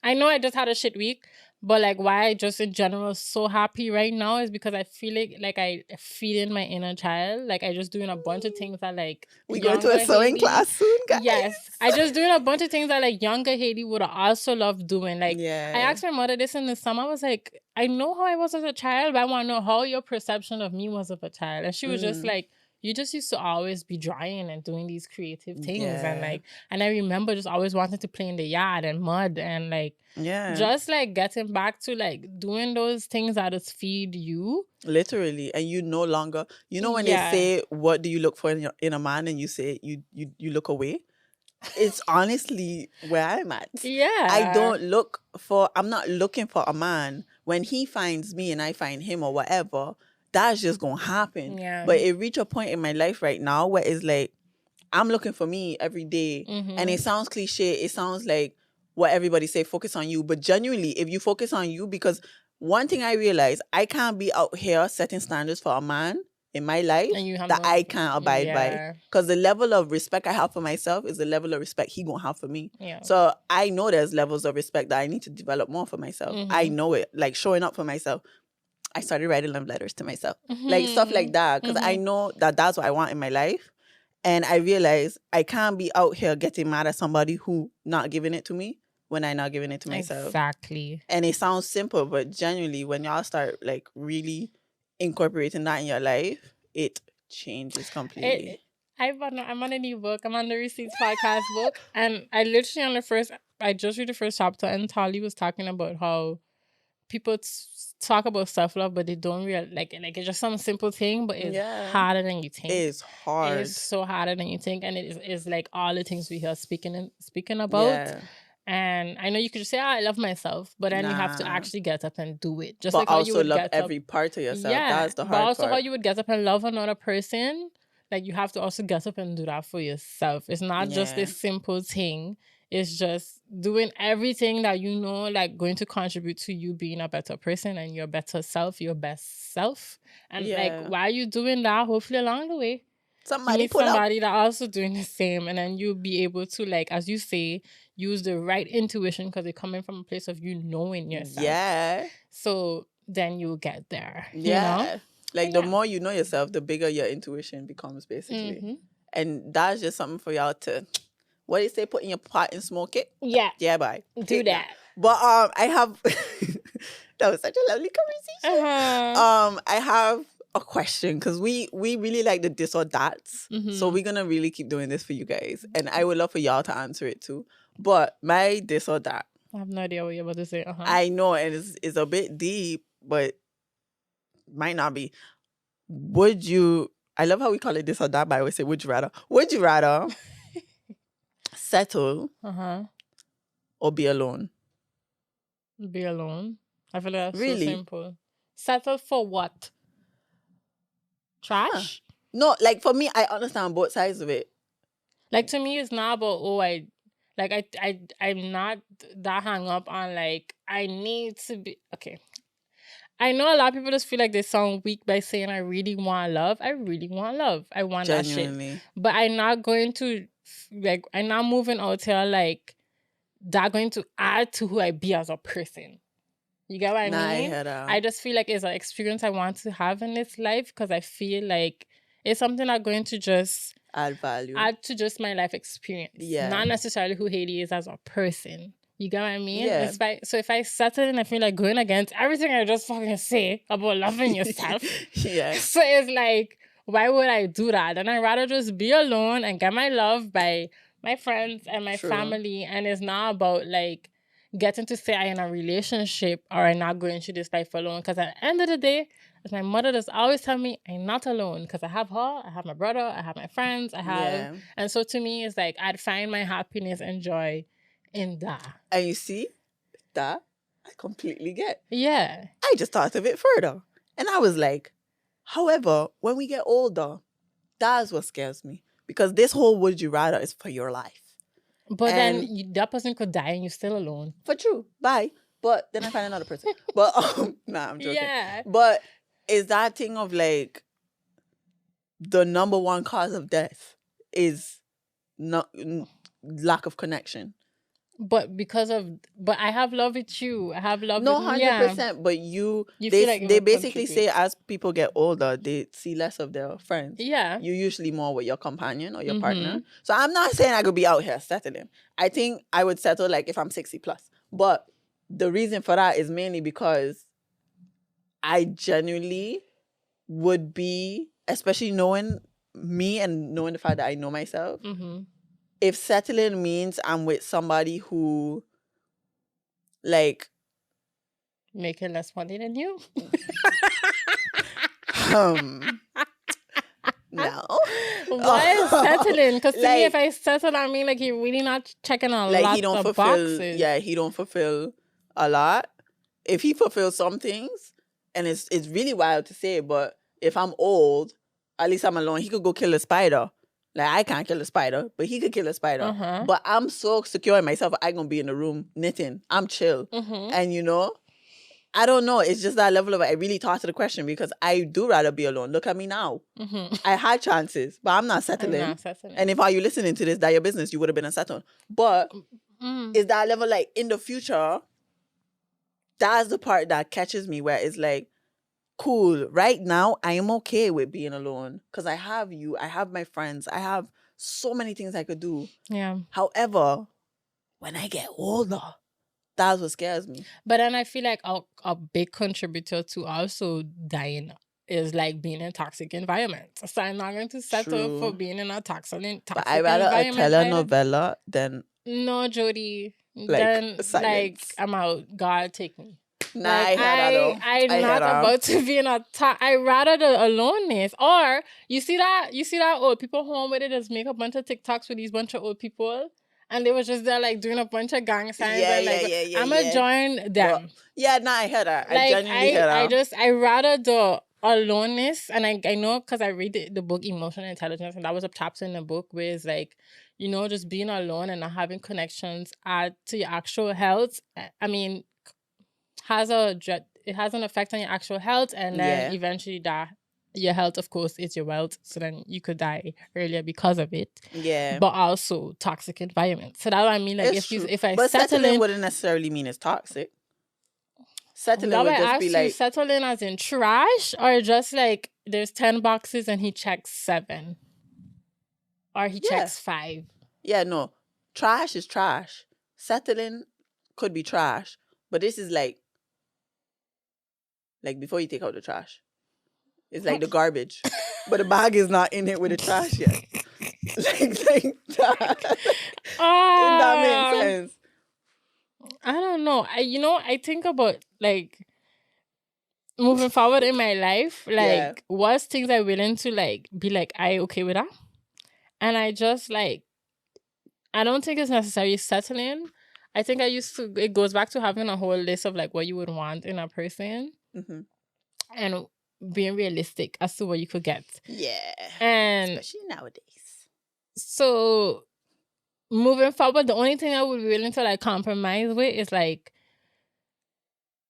I know I just had a shit week, but like why I just in general so happy right now is because I feel like I feed in my inner child. Like I just doing a bunch of things that like we going to a sewing class soon, guys. Yes. I just doing a bunch of things that like younger Hadie would have also loved doing. Like I asked my mother this in the summer. I was like, I know how I was as a child, but I want to know how your perception of me was of a child. And she was just like, you just used to always be drawing and doing these creative things. And like, and I remember just always wanting to play in the yard and mud and like, just like getting back to like doing those things that just feed you. Literally. And you no longer, you know, when they say, what do you look for in a man? And you say, you look away. It's honestly where I'm at. I'm not looking for a man. When he finds me and I find him or whatever, that's just gonna happen. But it reached a point in my life right now where it's like I'm looking for me every day. And it sounds cliche, it sounds like what everybody say, focus on you. But genuinely, if you focus on you, because one thing I realize, I can't be out here setting standards for a man in my life that I can't abide by. Because the level of respect I have for myself is the level of respect he gonna have for me. So I know there's levels of respect that I need to develop more for myself. I know it, like showing up for myself. I started writing love letters to myself. Like stuff like that. Because I know that that's what I want in my life. And I realize I can't be out here getting mad at somebody who not giving it to me when I'm not giving it to myself. Exactly. And it sounds simple, but genuinely, when y'all start like really incorporating that in your life, it changes completely. I'm on a new book. I'm on the Receipts podcast book. And I literally I just read the first chapter and Tali was talking about how people talk about self-love, but they don't really like it's just some simple thing, but it's harder than you think. It's hard. It's so harder than you think, and it is like all the things we hear speaking about. And I know you could just say, I love myself, but then you have to Nah. actually get up and do it. Just But like how you also would love get every up. part of yourself. Yeah, That's the but hard also part. how you would get up and love another person. Like, you have to also get up and do that for yourself. It's not just Yeah. this simple thing. It's just doing everything that you know, like, going to contribute to you being a better person and your better self, your best self. And Yeah. like, while you're doing that, hopefully along the way, you Somebody meet pull up. somebody that also doing the same, and then you'll be able to, like, as you say, use the right intuition because they're coming from a place of you knowing yourself. Yeah. So then you'll get there. Yeah. You know? Like, Yeah. the more you know yourself, the bigger your intuition becomes, basically. Mhm. And that's just something for y'all to, what do you say, put in your pot and smoke it? Yeah. Yeah, bye. Do Take that. But I have, that was such a lovely conversation. Uh-huh. I have a question because we really like the this or that's. So Mhm. we're going to really keep doing this for you guys. And I would love for y'all to answer it too. But my this or that, I have no idea what you're about to say. I know, and it's a bit deep, but might not be. Would you, I love how we call it this or that, but I always say, would you rather settle or be alone? Be alone. I feel like that's Really? so simple. Settle for what? Trash? No, like for me, I understand both sides of it. Like, to me, it's not about, I'm not that hung up on, like, I need to be, okay. I know a lot of people just feel like they sound weak by saying, I really want love. I really want love. I want that shit. Genuinely. But I'm not going to, like, I'm not moving out here, like, that going to add to who I be as a person. You get what I Nah, I mean? hear that. I just feel like it's an experience I want to have in this life because I feel like it's something that's going to just Add value. add to just my life experience. Yeah. Not necessarily who Hadie is as a person. You get what I mean? Yeah. So if I settle and I feel like going against everything I just fucking say about loving yourself. Yeah. So it's like, why would I do that? And I'd rather just be alone and get my love by my friends and my True. family. And it's not about, like, getting to say I'm in a relationship or I'm not going through this life alone. Because at the end of the day, as my mother does always tell me, I'm not alone. Because I have her, I have my brother, I have my friends, I have... Yeah. And so to me, it's like, I'd find my happiness and joy in that. And you see, that I completely get. Yeah. I just thought of it further. And I was like, however, when we get older, that's what scares me. Because this whole would you rather is for your life. But And- then that person could die and you're still alone. For true. Bye. But then I find another person. But nah, I'm joking. Yeah. But is that thing of like the number one cause of death is lack of connection. But I have love with you. I have love No, with 100%. But you feel like it they would basically contribute. say as people get older, they see less of their friends. Yeah. You're usually more with your companion or your Mhm. partner. So I'm not saying I could be out here settling. I think I would settle like if I'm 60 plus. But the reason for that is mainly because I genuinely would be, especially knowing me and knowing the fact that I know myself, Mm-hmm. if settling means I'm with somebody who, like, Making less money than you. no. Why is settling? Because to me, Like- if I settle, I mean, like, you're really not checking a Like, lot he don't of fulfill, boxes. yeah, he don't fulfill a lot. If he fulfills some things, and it's really wild to say, but if I'm old, at least I'm alone, he could go kill a spider. Like, I can't kill a spider, but he could kill a spider. Uh-huh. But I'm so secure in myself, I gonna be in the room knitting. I'm chill. Mm-hmm. And, you know, I don't know. It's just that level of, I really thought to the question because I do rather be alone. Look at me now. Mm-hmm. I had chances, but I'm not settling. I'm not settling. And if are you listening to this, that your business, you would have been unsettled. But Mm. is that level, like, in the future, that's the part that catches me where it's like, cool, right now, I am okay with being alone because I have you, I have my friends, I have so many things I could do. Yeah. However, when I get older, that's what scares me. But then I feel like a big contributor to also dying is like being in toxic environments. So I'm not going to settle True. for being in a toxic But I rather a environment. telenovela than No, Jody. Like, Then, like, silence. I'm out. God take me. nah. Like, I hear that though. I'm I hear not that. about to be in a I rather the aloneness. Or you see that old people home where they just make a bunch of TikToks with these bunch of old people and they were just there like doing a bunch of gang signs. Yeah, and, like, yeah, I'm gonna join them. Well, yeah, no, I heard that. I Like genuinely heard that. I rather the aloneness, and I know because I read the book Emotional Intelligence, and that was a chapter in the book where it's like, you know, just being alone and not having connections add to your actual health. I mean, it has an effect on your actual health, and then eventually that your health, of course, is your wealth. So then you could die earlier because of it. Yeah. But also toxic environment. So that's what I mean. Like if I but settle settling in, wouldn't necessarily mean it's toxic. Settling that would way I just ask be you, like settle in as in trash, or just like there's 10 boxes and he checks 7, or he checks 5. Yeah, no. Trash is trash. Settling could be trash, but this is like before you take out the trash. It's like the garbage, but the bag is not in it with the trash yet. like that. If that makes sense. I don't know. I think about like moving forward in my life, like what's things I'm willing to like be like I okay with that, and I just like I don't think it's necessarily settling. I think it goes back to having a whole list of like what you would want in a person, and being realistic as to what you could get. Yeah, and especially nowadays. So moving forward, the only thing I would be willing to like compromise with is like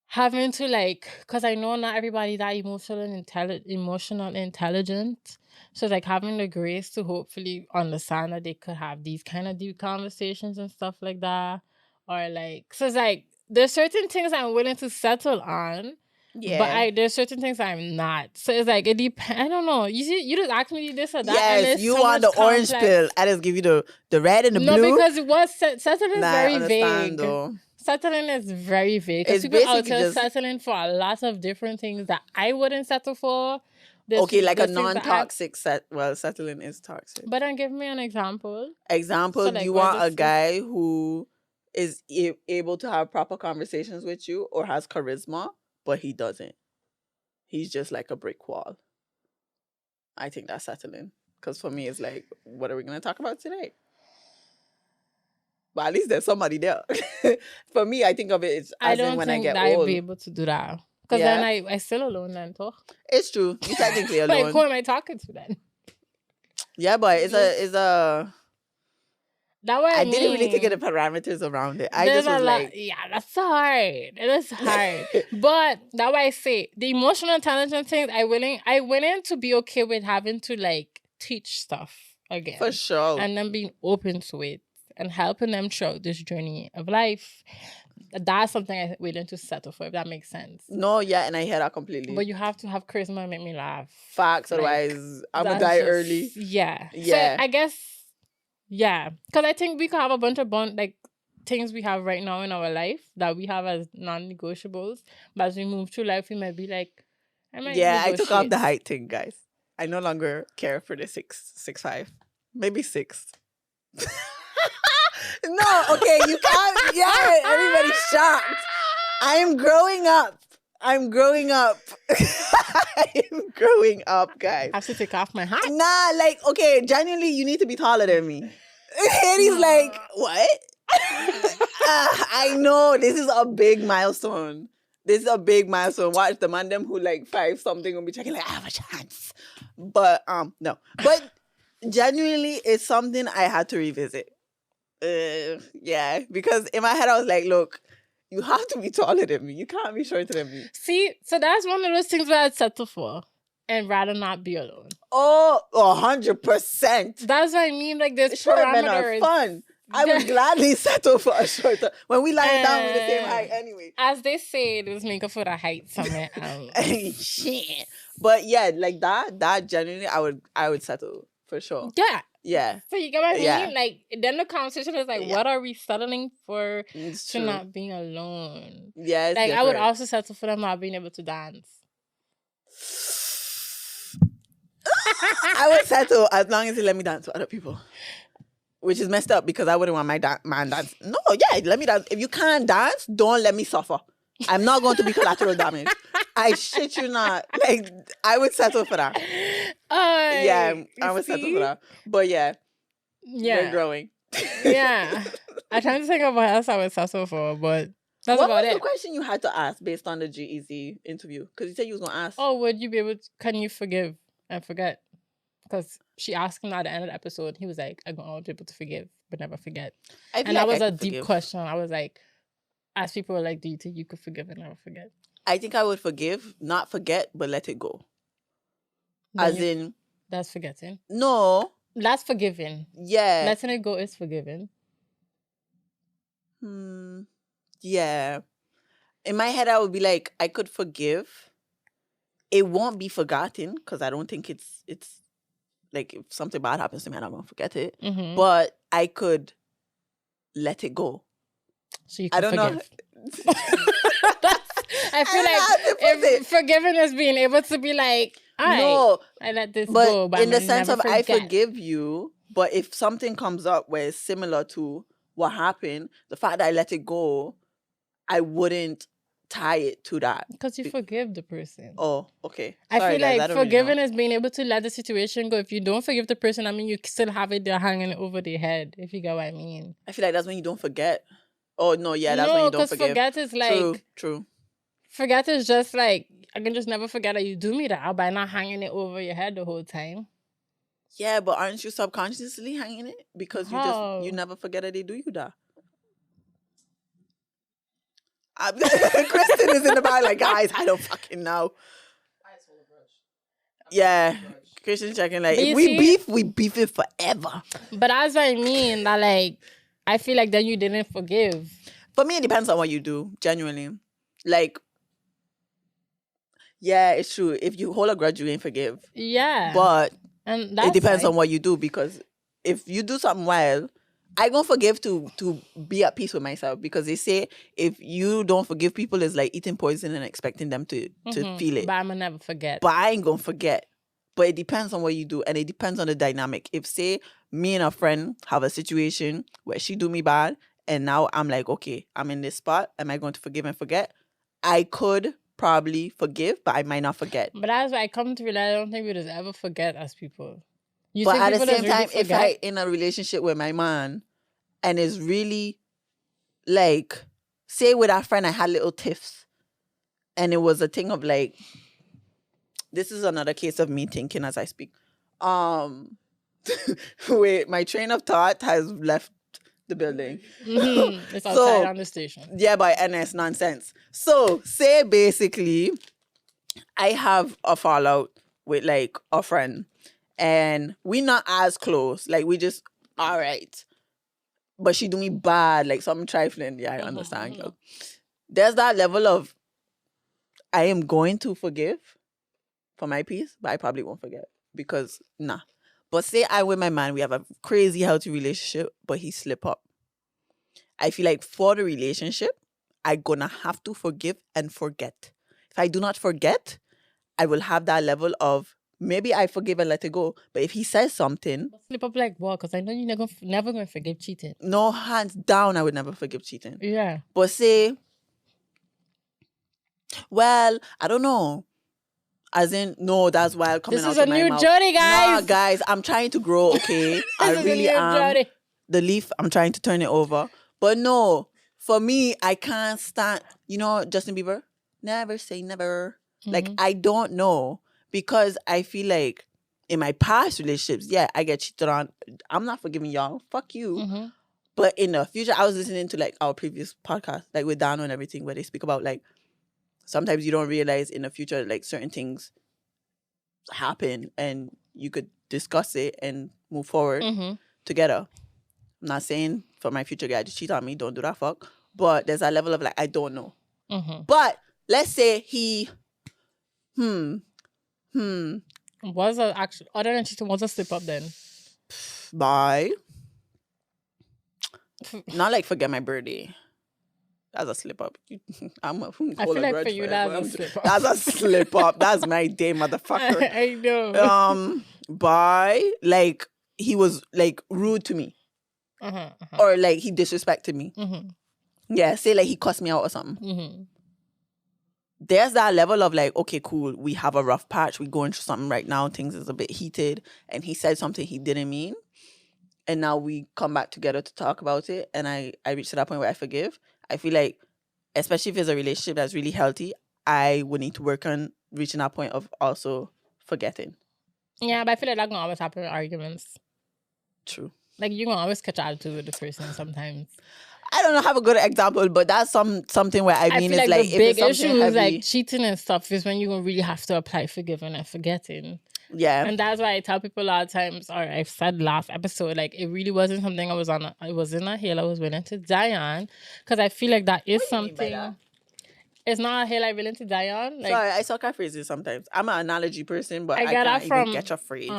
having to like, because I know not everybody that emotional intelligent. So like having the grace to hopefully understand that they could have these kind of deep conversations and stuff like that. Or like, so it's like there's certain things I'm willing to settle on. Yeah. But there's certain things I'm not. So it's like it depends. I don't know. You see, you just ask me this or that. Yes, you want the orange pill. I just give you the red and the blue. No, because settling is very vague. Though. Settling is very vague. Because people out there settling for a lot of different things that I wouldn't settle for. Like a non-toxic settling is toxic. But then give me an example. So like, you want a guy who is able to have proper conversations with you or has charisma, but he doesn't. He's just like a brick wall. I think that's settling. Because for me, it's like, what are we going to talk about today? But at least there's somebody there. For me, I think of it as in when I get old. I don't think I'd be able to do that. Because then I still alone then, too. It's true. You're technically alone. Like, who am I talking to then? Yeah, but it's a... That way I didn't really think of the parameters around it. I just was like... Yeah, that's hard. It is hard. But that way I say, the emotional intelligence things, I willing to be okay with having to, like, teach stuff again. For sure. And then being open to it and helping them throughout this journey of life. That's something I'm willing to settle for, if that makes sense. No, yeah, and I hear that completely. But you have to have charisma and make me laugh. Facts, like, otherwise I'm going to die early. Yeah. So I guess... Yeah, because I think we could have a bunch of things we have right now in our life that we have as non-negotiables. But as we move through life, we might be like, I took off the height thing, guys. I no longer care for the 6'5", maybe 6. No, okay, you can't. Yeah, everybody's shocked. I am growing up. I'm growing up, guys. I have to take off my hat. Nah, like, okay, genuinely, you need to be taller than me. And he's like, what? I know, this is a big milestone. Watch the man them who like 5 something will be checking like, I have a chance. But, no. But genuinely, it's something I had to revisit. Yeah, because in my head, I was like, look, you have to be taller than me. You can't be shorter than me. See, so that's one of those things where I'd settle for and rather not be alone. Oh, 100%. That's what I mean. Like, there's short men are fun. I would gladly settle for a shorter. When we lie down, we're the same height anyway. As they say, there's makeup for the height somewhere else. Shit. But yeah, like that genuinely, I would settle for sure. Yeah. Yeah. So you get what I mean? Yeah. Like, then the conversation is like, what are we settling for to not being alone? Yeah, it's like, different. I would also settle for them not being able to dance. I would settle as long as they let me dance with other people. Which is messed up because I wouldn't want my man dance. No, yeah, let me dance. If you can't dance, don't let me suffer. I'm not going to be collateral damage. I shit you not. Like, I would settle for that. Yeah, I would settle for that. But yeah, we're growing. Yeah. I'm trying to think of what else I was successful for, but that's What about was the it. question you had to ask based on the GEZ interview? Because you said you was gonna ask. Oh, would you be able to, can you forgive and forget? Because she asked him at the end of the episode, he was like, I want people to forgive, but never forget. I feel And like that was I a could deep forgive. question. I was like, ask people like, do you think you could forgive and never forget? I think I would forgive, not forget, but let it go. Then As in, that's forgetting. no, That's forgiving. yeah, Letting it go is forgiving. yeah. In my head, I would be like, I could forgive. It won't be forgotten because I don't think it's like if something bad happens to me, I'm not gonna forget it. Mm-hmm. But I could let it go. So you I can don't forgive. know. I feel like if forgiving is being able to be like, all right, no, I let this but go, but in the I'm sense never of I forget. forgive you, but if something comes up where it's similar to what happened, the fact that I let it go, I wouldn't tie it to that. Because you forgive the person. Oh, okay. I Sorry, feel guys, like I don't really forgiving know. is being able to let the situation go. If you don't forgive the person, I mean, you still have it there hanging over their head, if you get what I mean. I feel like that's when you don't forget. Oh, no, yeah, that's when you don't forgive. Forget is like... True. Forget is just like, I can just never forget that you do me that by not hanging it over your head the whole time. Yeah, but aren't you subconsciously hanging it? Because you never forget that they do you that. Kristen is in the back like, guys, I don't fucking know. I just hold a grudge. Yeah. Christian checking like, But if you we see- beef, we beef it forever. But that's what I mean, that like, I feel like then you didn't forgive. For me, it depends on what you do, genuinely. Like, yeah, it's true. If you hold a grudge, you ain't forgive. Yeah. But and that's it depends like, on what you do, because if you do something wild, I gonna forgive to be at peace with myself, because they say if you don't forgive people, it's like eating poison and expecting them to feel it. But I'm gonna never forget. But I ain't gonna forget. But it depends on what you do, and it depends on the dynamic. If, say, me and a friend have a situation where she do me bad, and now I'm like, okay, I'm in this spot, am I going to forgive and forget? I could probably forgive, but I might not forget. But that's why I come to realize I don't think we just ever forget as people. You But think at the people just same really time, if forget? I in a relationship with my man, and it's really like, say with our friend, I had little tiffs, and it was a thing of like, this is another case of me thinking as I speak. Wait, my train of thought has left the building. It's outside on the station. Yeah, by NS nonsense. So, say basically, I have a fallout with like a friend, and we not as close. Like, we just all right. But she do me bad, like something trifling. Yeah, I understand. Girl. There's that level of, I am going to forgive for my peace, but I probably won't forget, because nah. But say I with my man, we have a crazy healthy relationship, but he slip up. I feel like for the relationship, I gonna have to forgive and forget. If I do not forget, I will have that level of, maybe I forgive and let it go. But if he says something, Slip up like what? Because I know you're never gonna forgive cheating. no, hands down, I would never forgive cheating. Yeah. But say, well, I don't know. As in, no, that's wild coming This out is of a my new mouth. Jody, guys. Nah, guys, I'm trying to grow, okay? I really am. Jody. The leaf, I'm trying to turn it over. But no, for me, I can't stand, you know, Justin Bieber? Never say never. Like, I don't know. Because I feel like in my past relationships, yeah, I get cheated on. I'm not forgiving y'all. Fuck you. But in the future, I was listening to like our previous podcast, like with Dano and everything, where they speak about like, sometimes you don't realize in the future, like certain things happen and you could discuss it and move forward together. I'm not saying for my future guy to cheat on me, don't do that, fuck. But there's a level of like, I don't know. But let's say he, Was a actually other than cheating, was a slip up then? bye. Not like forget my birthday. That's a slip up. I feel like for you, that's a slip up. That's a slip up. That's my day, motherfucker. I know. Bye. Like, he was like rude to me. Or like he disrespected me. Yeah, say like he cussed me out or something. There's that level of like, okay, cool, we have a rough patch, we're going through something right now, things is a bit heated, and he said something he didn't mean. and now we come back together to talk about it, and I reach to that point where I forgive, I feel like, especially if it's a relationship that's really healthy, I would need to work on reaching that point of also forgetting. Yeah, but I feel like that can always happen in arguments. True. Like, you can always catch attitude with the person sometimes. I don't know, have a good example, but that's something where I mean, feel it's like like the if big it's something issue is heavy, like cheating and stuff is when you gonna really have to apply forgiving and forgetting. yeah. And that's why I tell people a lot of times, or I've said last episode, like, it really wasn't something I was on. I wasn't a hill I was willing to die on, because I feel like that is What do you mean by something. that? It's not a hill I'm willing to die on. Like, Sorry, I suck at phrases sometimes. I'm an analogy person, but I got that can't from even catch a phrase.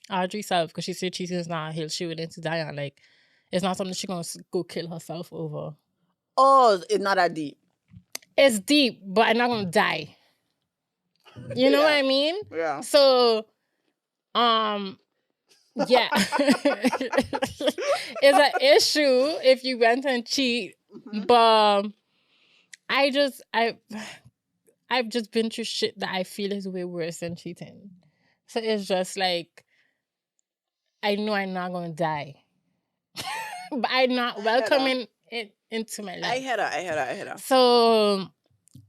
Audrey self, because she said cheating is not a hill she willing to die on. Like, it's not something she gonna go kill herself over. Oh, it's not that deep. It's deep, but I'm not gonna die. You know what I mean? Yeah. So, yeah, it's an issue if you went and cheat, but I've just been through shit that I feel is way worse than cheating. So it's just like, I know I'm not gonna die, but I'm not welcoming it into my life. I heard her. So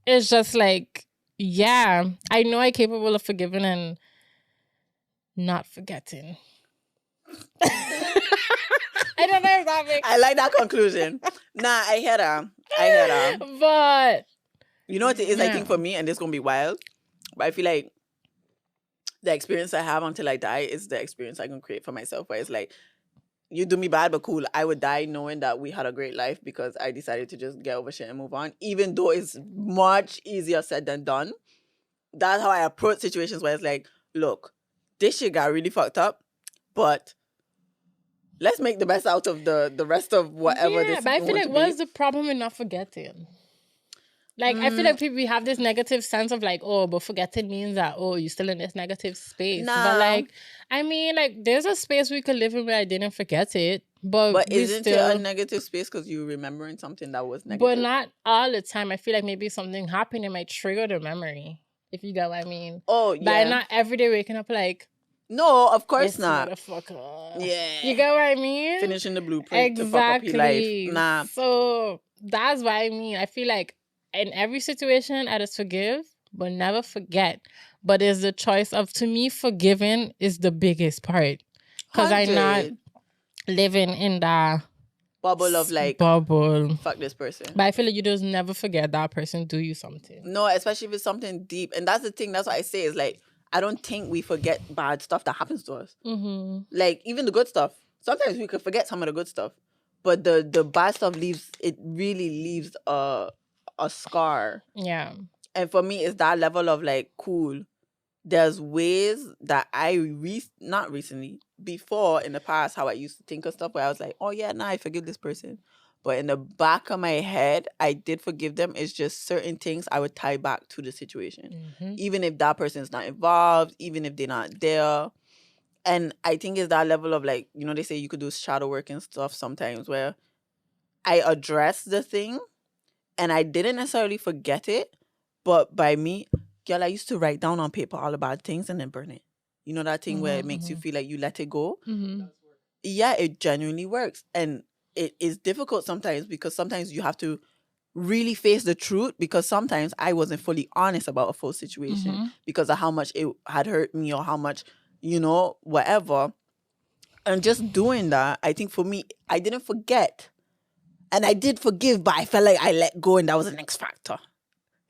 it's just like, yeah, I know I'm capable of forgiving and not forgetting. I don't know if that makes I like that conclusion. Nah, I heard her. But You know what it is, I Yeah. think, for me, and this is going to be wild, but I feel like the experience I have until I die is the experience I can create for myself, where it's like, you do me bad, but cool. I would die knowing that we had a great life because I decided to just get over shit and move on, even though it's much easier said than done. That's how I approach situations where it's like, look, this shit got really fucked up, but let's make the best out of the rest of whatever this is but I feel going like to what's be. the problem with not forgetting? Like, I feel like people have this negative sense of like, oh, but forgetting means that, oh, you're still in this negative space. Nah. But like, I mean, like, there's a space we could live in where I didn't forget it. But we isn't still, it a negative space because you're remembering something that was negative? but not all the time. I feel like maybe something happened, it might trigger the memory, if you get what I mean. Oh, But yeah. I'm not every day waking up like, No, of course this not. motherfucker. Yeah. You get what I mean? Finishing the blueprint to fuck up your life. Nah. So that's what I mean. I feel like in every situation, I just forgive, but never forget. But it's the choice of, to me, forgiving is the biggest part. Because I'm not 100. living in that Bubble of like, bubble. fuck this person. But I feel like you just never forget that person do you something. No, especially if it's something deep. And that's the thing. That's what I say is like, I don't think we forget bad stuff that happens to us. Mm-hmm. Like, even the good stuff. Sometimes we could forget some of the good stuff. But the bad stuff really leaves a scar. Yeah. And for me, it's that level of like, cool. There's ways that not recently, before in the past, how I used to think of stuff where I was like, oh yeah, I forgive this person. But in the back of my head, I did forgive them. It's just certain things I would tie back to the situation. Mm-hmm. Even if that person's not involved, even if they're not there. And I think it's that level of like, you know, they say you could do shadow work and stuff sometimes where I address the thing and I didn't necessarily forget it, but by me, girl, I used to write down on paper all the bad things and then burn it. You know that thing where it makes you feel like you let it go? Mm-hmm. Yeah, it genuinely works. And it is difficult sometimes because sometimes you have to really face the truth, because sometimes I wasn't fully honest about a full situation because of how much it had hurt me or how much, you know, whatever. And just doing that, I think for me, I didn't forget. And I did forgive, but I felt like I let go and that was the next factor.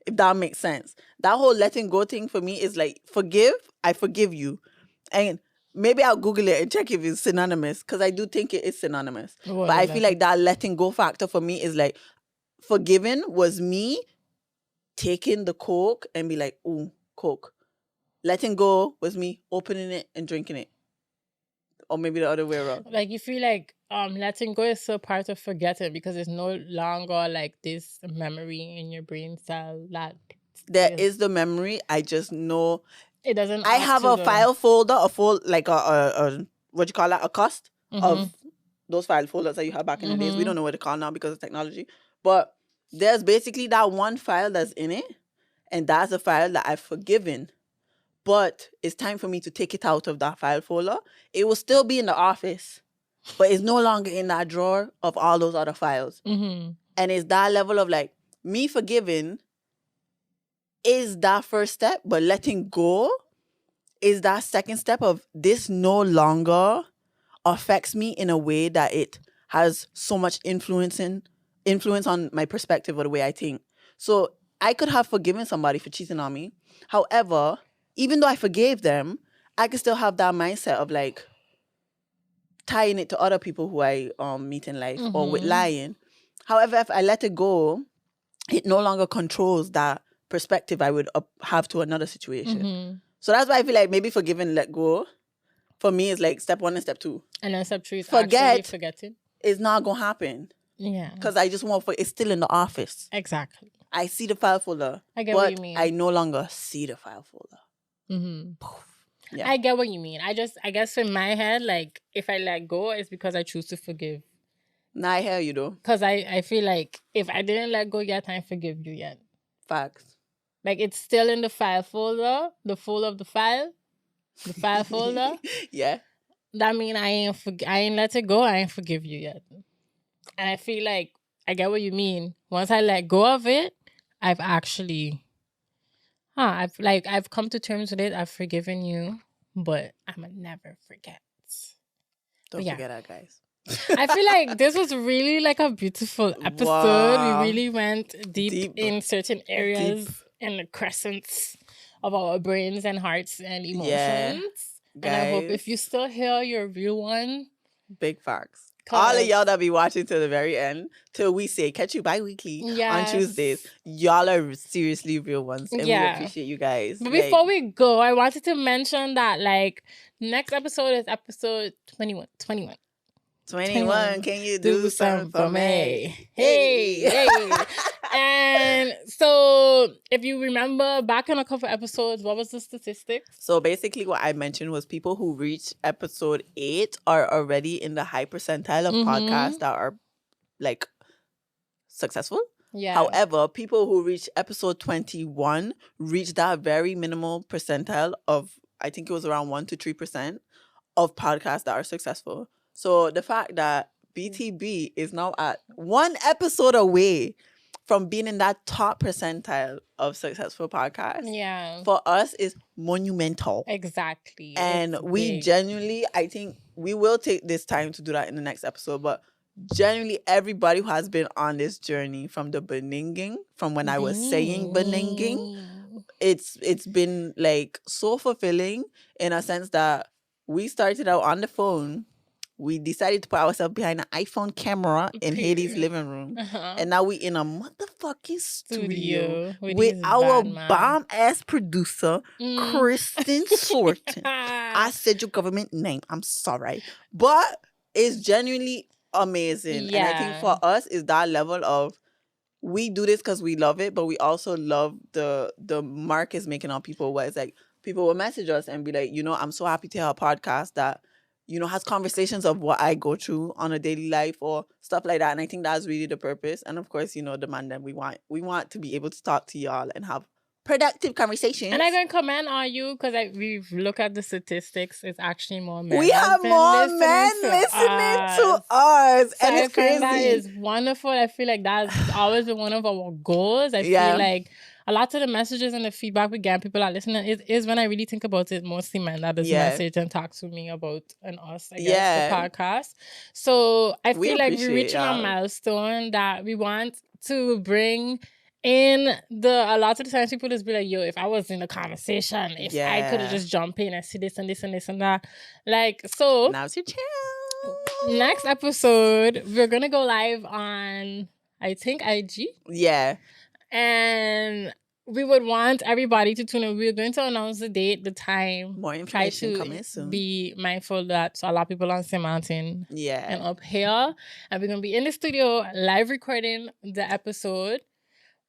If that makes sense. That whole letting go thing for me is like, forgive, I forgive you. And maybe I'll Google it and check if it's synonymous, because I do think it is synonymous. But I feel like that letting go factor for me is like, forgiving was me taking the Coke and be like, ooh, Coke. Letting go was me opening it and drinking it. Or maybe the other way around. Like, you feel like letting go is so part of forgetting because it's no longer like this memory in your brain cell that there is the memory. I just know it doesn't. I have a file folder, like a what you call that, a cost of those file folders that you had back in the days. We don't know what to call now because of technology. But there's basically that one file that's in it, and that's a file that I've forgiven. but it's time for me to take it out of that file folder. It will still be in the office, but it's no longer in that drawer of all those other files. Mm-hmm. And it's that level of like, me forgiving is that first step, but letting go is that second step of this no longer affects me in a way that it has so much influence on my perspective or the way I think. So I could have forgiven somebody for cheating on me. However, even though I forgave them, I could still have that mindset of like tying it to other people who I meet in life or with lying. However, if I let it go, it no longer controls that perspective I would have to another situation. Mm-hmm. So that's why I feel like maybe forgive and let go for me is like step 1 and step 2. And then step 3 is actually forgetting. It's not going to happen. Yeah. Because I just want it's still in the office. Exactly. I see the file folder. I get what you mean. I no longer see the file folder. Mm-hmm. Yeah. I get what you mean. I guess in my head, like, if I let go, it's because I choose to forgive. Nah, I hear you though. Because I feel like if I didn't let go yet, I forgive you yet. Facts. Like, it's still in the file folder, the folder of the file folder. Yeah. That mean I ain't let it go. I ain't forgive you yet. And I feel like I get what you mean. Once I let go of it, I've actually, I've come to terms with it. I've forgiven you, but I'ma never forget. Don't forget that, guys. I feel like this was really like a beautiful episode. Wow. We really went deep in certain areas and the crescents of our brains and hearts and emotions. Yeah, and I hope if you still hear your real one. Big facts. All of y'all that be watching to the very end, till we say catch you bi-weekly on Tuesdays. Y'all are seriously real ones. And we appreciate you guys. But before we go, I wanted to mention that like next episode is episode 21. 21, can you do something for me? Hey. And so if you remember back in a couple episodes, what was the statistic? So basically what I mentioned was people who reach episode 8 are already in the high percentile of podcasts that are like successful. Yeah. However, people who reach episode 21 reach that very minimal percentile of, I think it was around 1 to 3% of podcasts that are successful. So the fact that BTB is now at 1 episode away from being in that top percentile of successful podcasts, for us is monumental. Exactly. And we genuinely, I think we will take this time to do that in the next episode, but genuinely everybody who has been on this journey from the beninging, from when I was saying beninging, it's been like so fulfilling in a sense that we started out on the phone. We decided to put ourselves behind an iPhone camera in Hadie's living room. And now we in a motherfucking studio with our bomb-ass producer, Kristen Sorton. I said your government name. I'm sorry. But it's genuinely amazing. Yeah. And I think for us, is that level of we do this because we love it, but we also love the mark it's making on people where it's like people will message us and be like, I'm so happy to have a podcast that has conversations of what I go through on a daily life or stuff like that. And I think that's really the purpose. And of course, the man that we want to be able to talk to y'all and have productive conversations. And I'm going to comment on you because we've looked at the statistics. It's actually more men. We have more men listening to us. So and it's crazy. That is wonderful. I feel like that's always been one of our goals. I feel like a lot of the messages and the feedback we get, people are listening, is when I really think about it, mostly men that does message and talk to me about and us, I guess, the podcast. So I feel like we're reaching a milestone that we want to bring in a lot of the times people just be like, yo, if I was in a conversation, if I could have just jumped in and see this and this and this and that. Like, so now's your chance. Next episode, we're going to go live on, I think, IG. Yeah. And we would want everybody to tune in. We're going to announce the date, the time. More information coming soon. Be mindful that a lot of people on St. Mountain and up here. And we're going to be in the studio live recording the episode.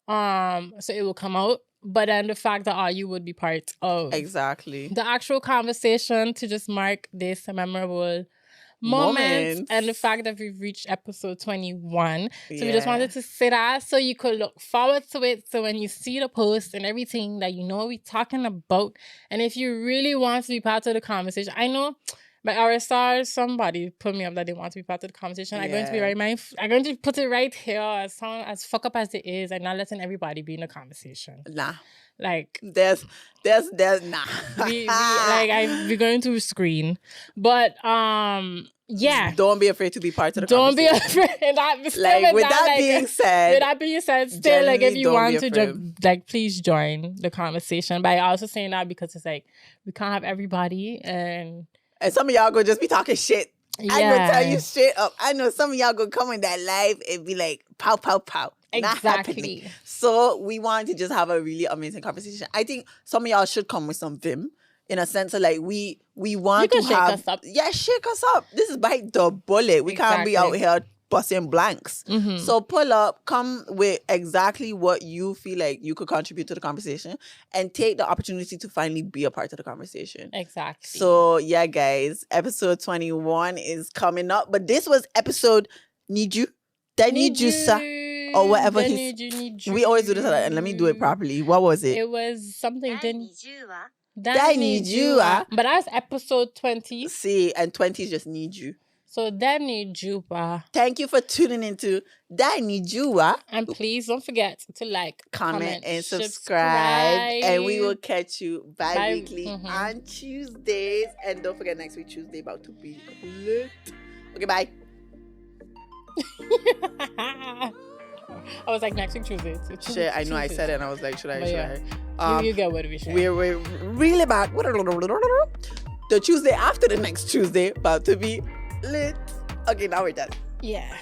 So it will come out. But then the fact that all you would be part of the actual conversation to just mark this memorable moments, and the fact that we've reached episode 21. So we just wanted to say that so you could look forward to it. So when you see the post and everything, that you know what we're talking about. And if you really want to be part of the conversation, I know by our stars, somebody put me up that they want to be part of the conversation. I'm going to be very mindful. I'm going to put it right here as fuck up as it is. I'm not letting everybody be in the conversation. Nah. Like there's nah. we're going to screen, but yeah. Don't be afraid to be part of the Don't be conversation. afraid. With that being said, still like if you want to please join the conversation. But I also saying that because it's like we can't have everybody, and some of y'all go just be talking shit. Yeah. I'm gonna tell you straight up. I know some of y'all go come in that live and be like, pow, pow, pow. Not happening. Exactly. So we want to just have a really amazing conversation. I think some of y'all should come with some vim in a sense of like we want to shake us up. Yeah, shake us up. This is bite the bullet. We can't be out here busting blanks. Mm-hmm. So pull up, come with exactly what you feel like you could contribute to the conversation and take the opportunity to finally be a part of the conversation. Exactly. So yeah, guys, episode 21 is coming up. But this was episode Need You. That Need You, sir. Or whatever need you. We always do this, and let me do it properly. What was it? It was something. That Need You. But that's episode 20. See, and 20 is just Need You. So that Need You. Thank you for tuning into That Need You. And please don't forget to like, comment and subscribe. And we will catch you bi-weekly on Tuesdays. And don't forget next week, Tuesday, about to be lit. Okay, bye. I was like, next week Tuesday. Shit, I know I said it and I was like, should I? You get what we should. We're really back. The Tuesday after the next Tuesday, about to be lit. Okay, now we're done. Yeah.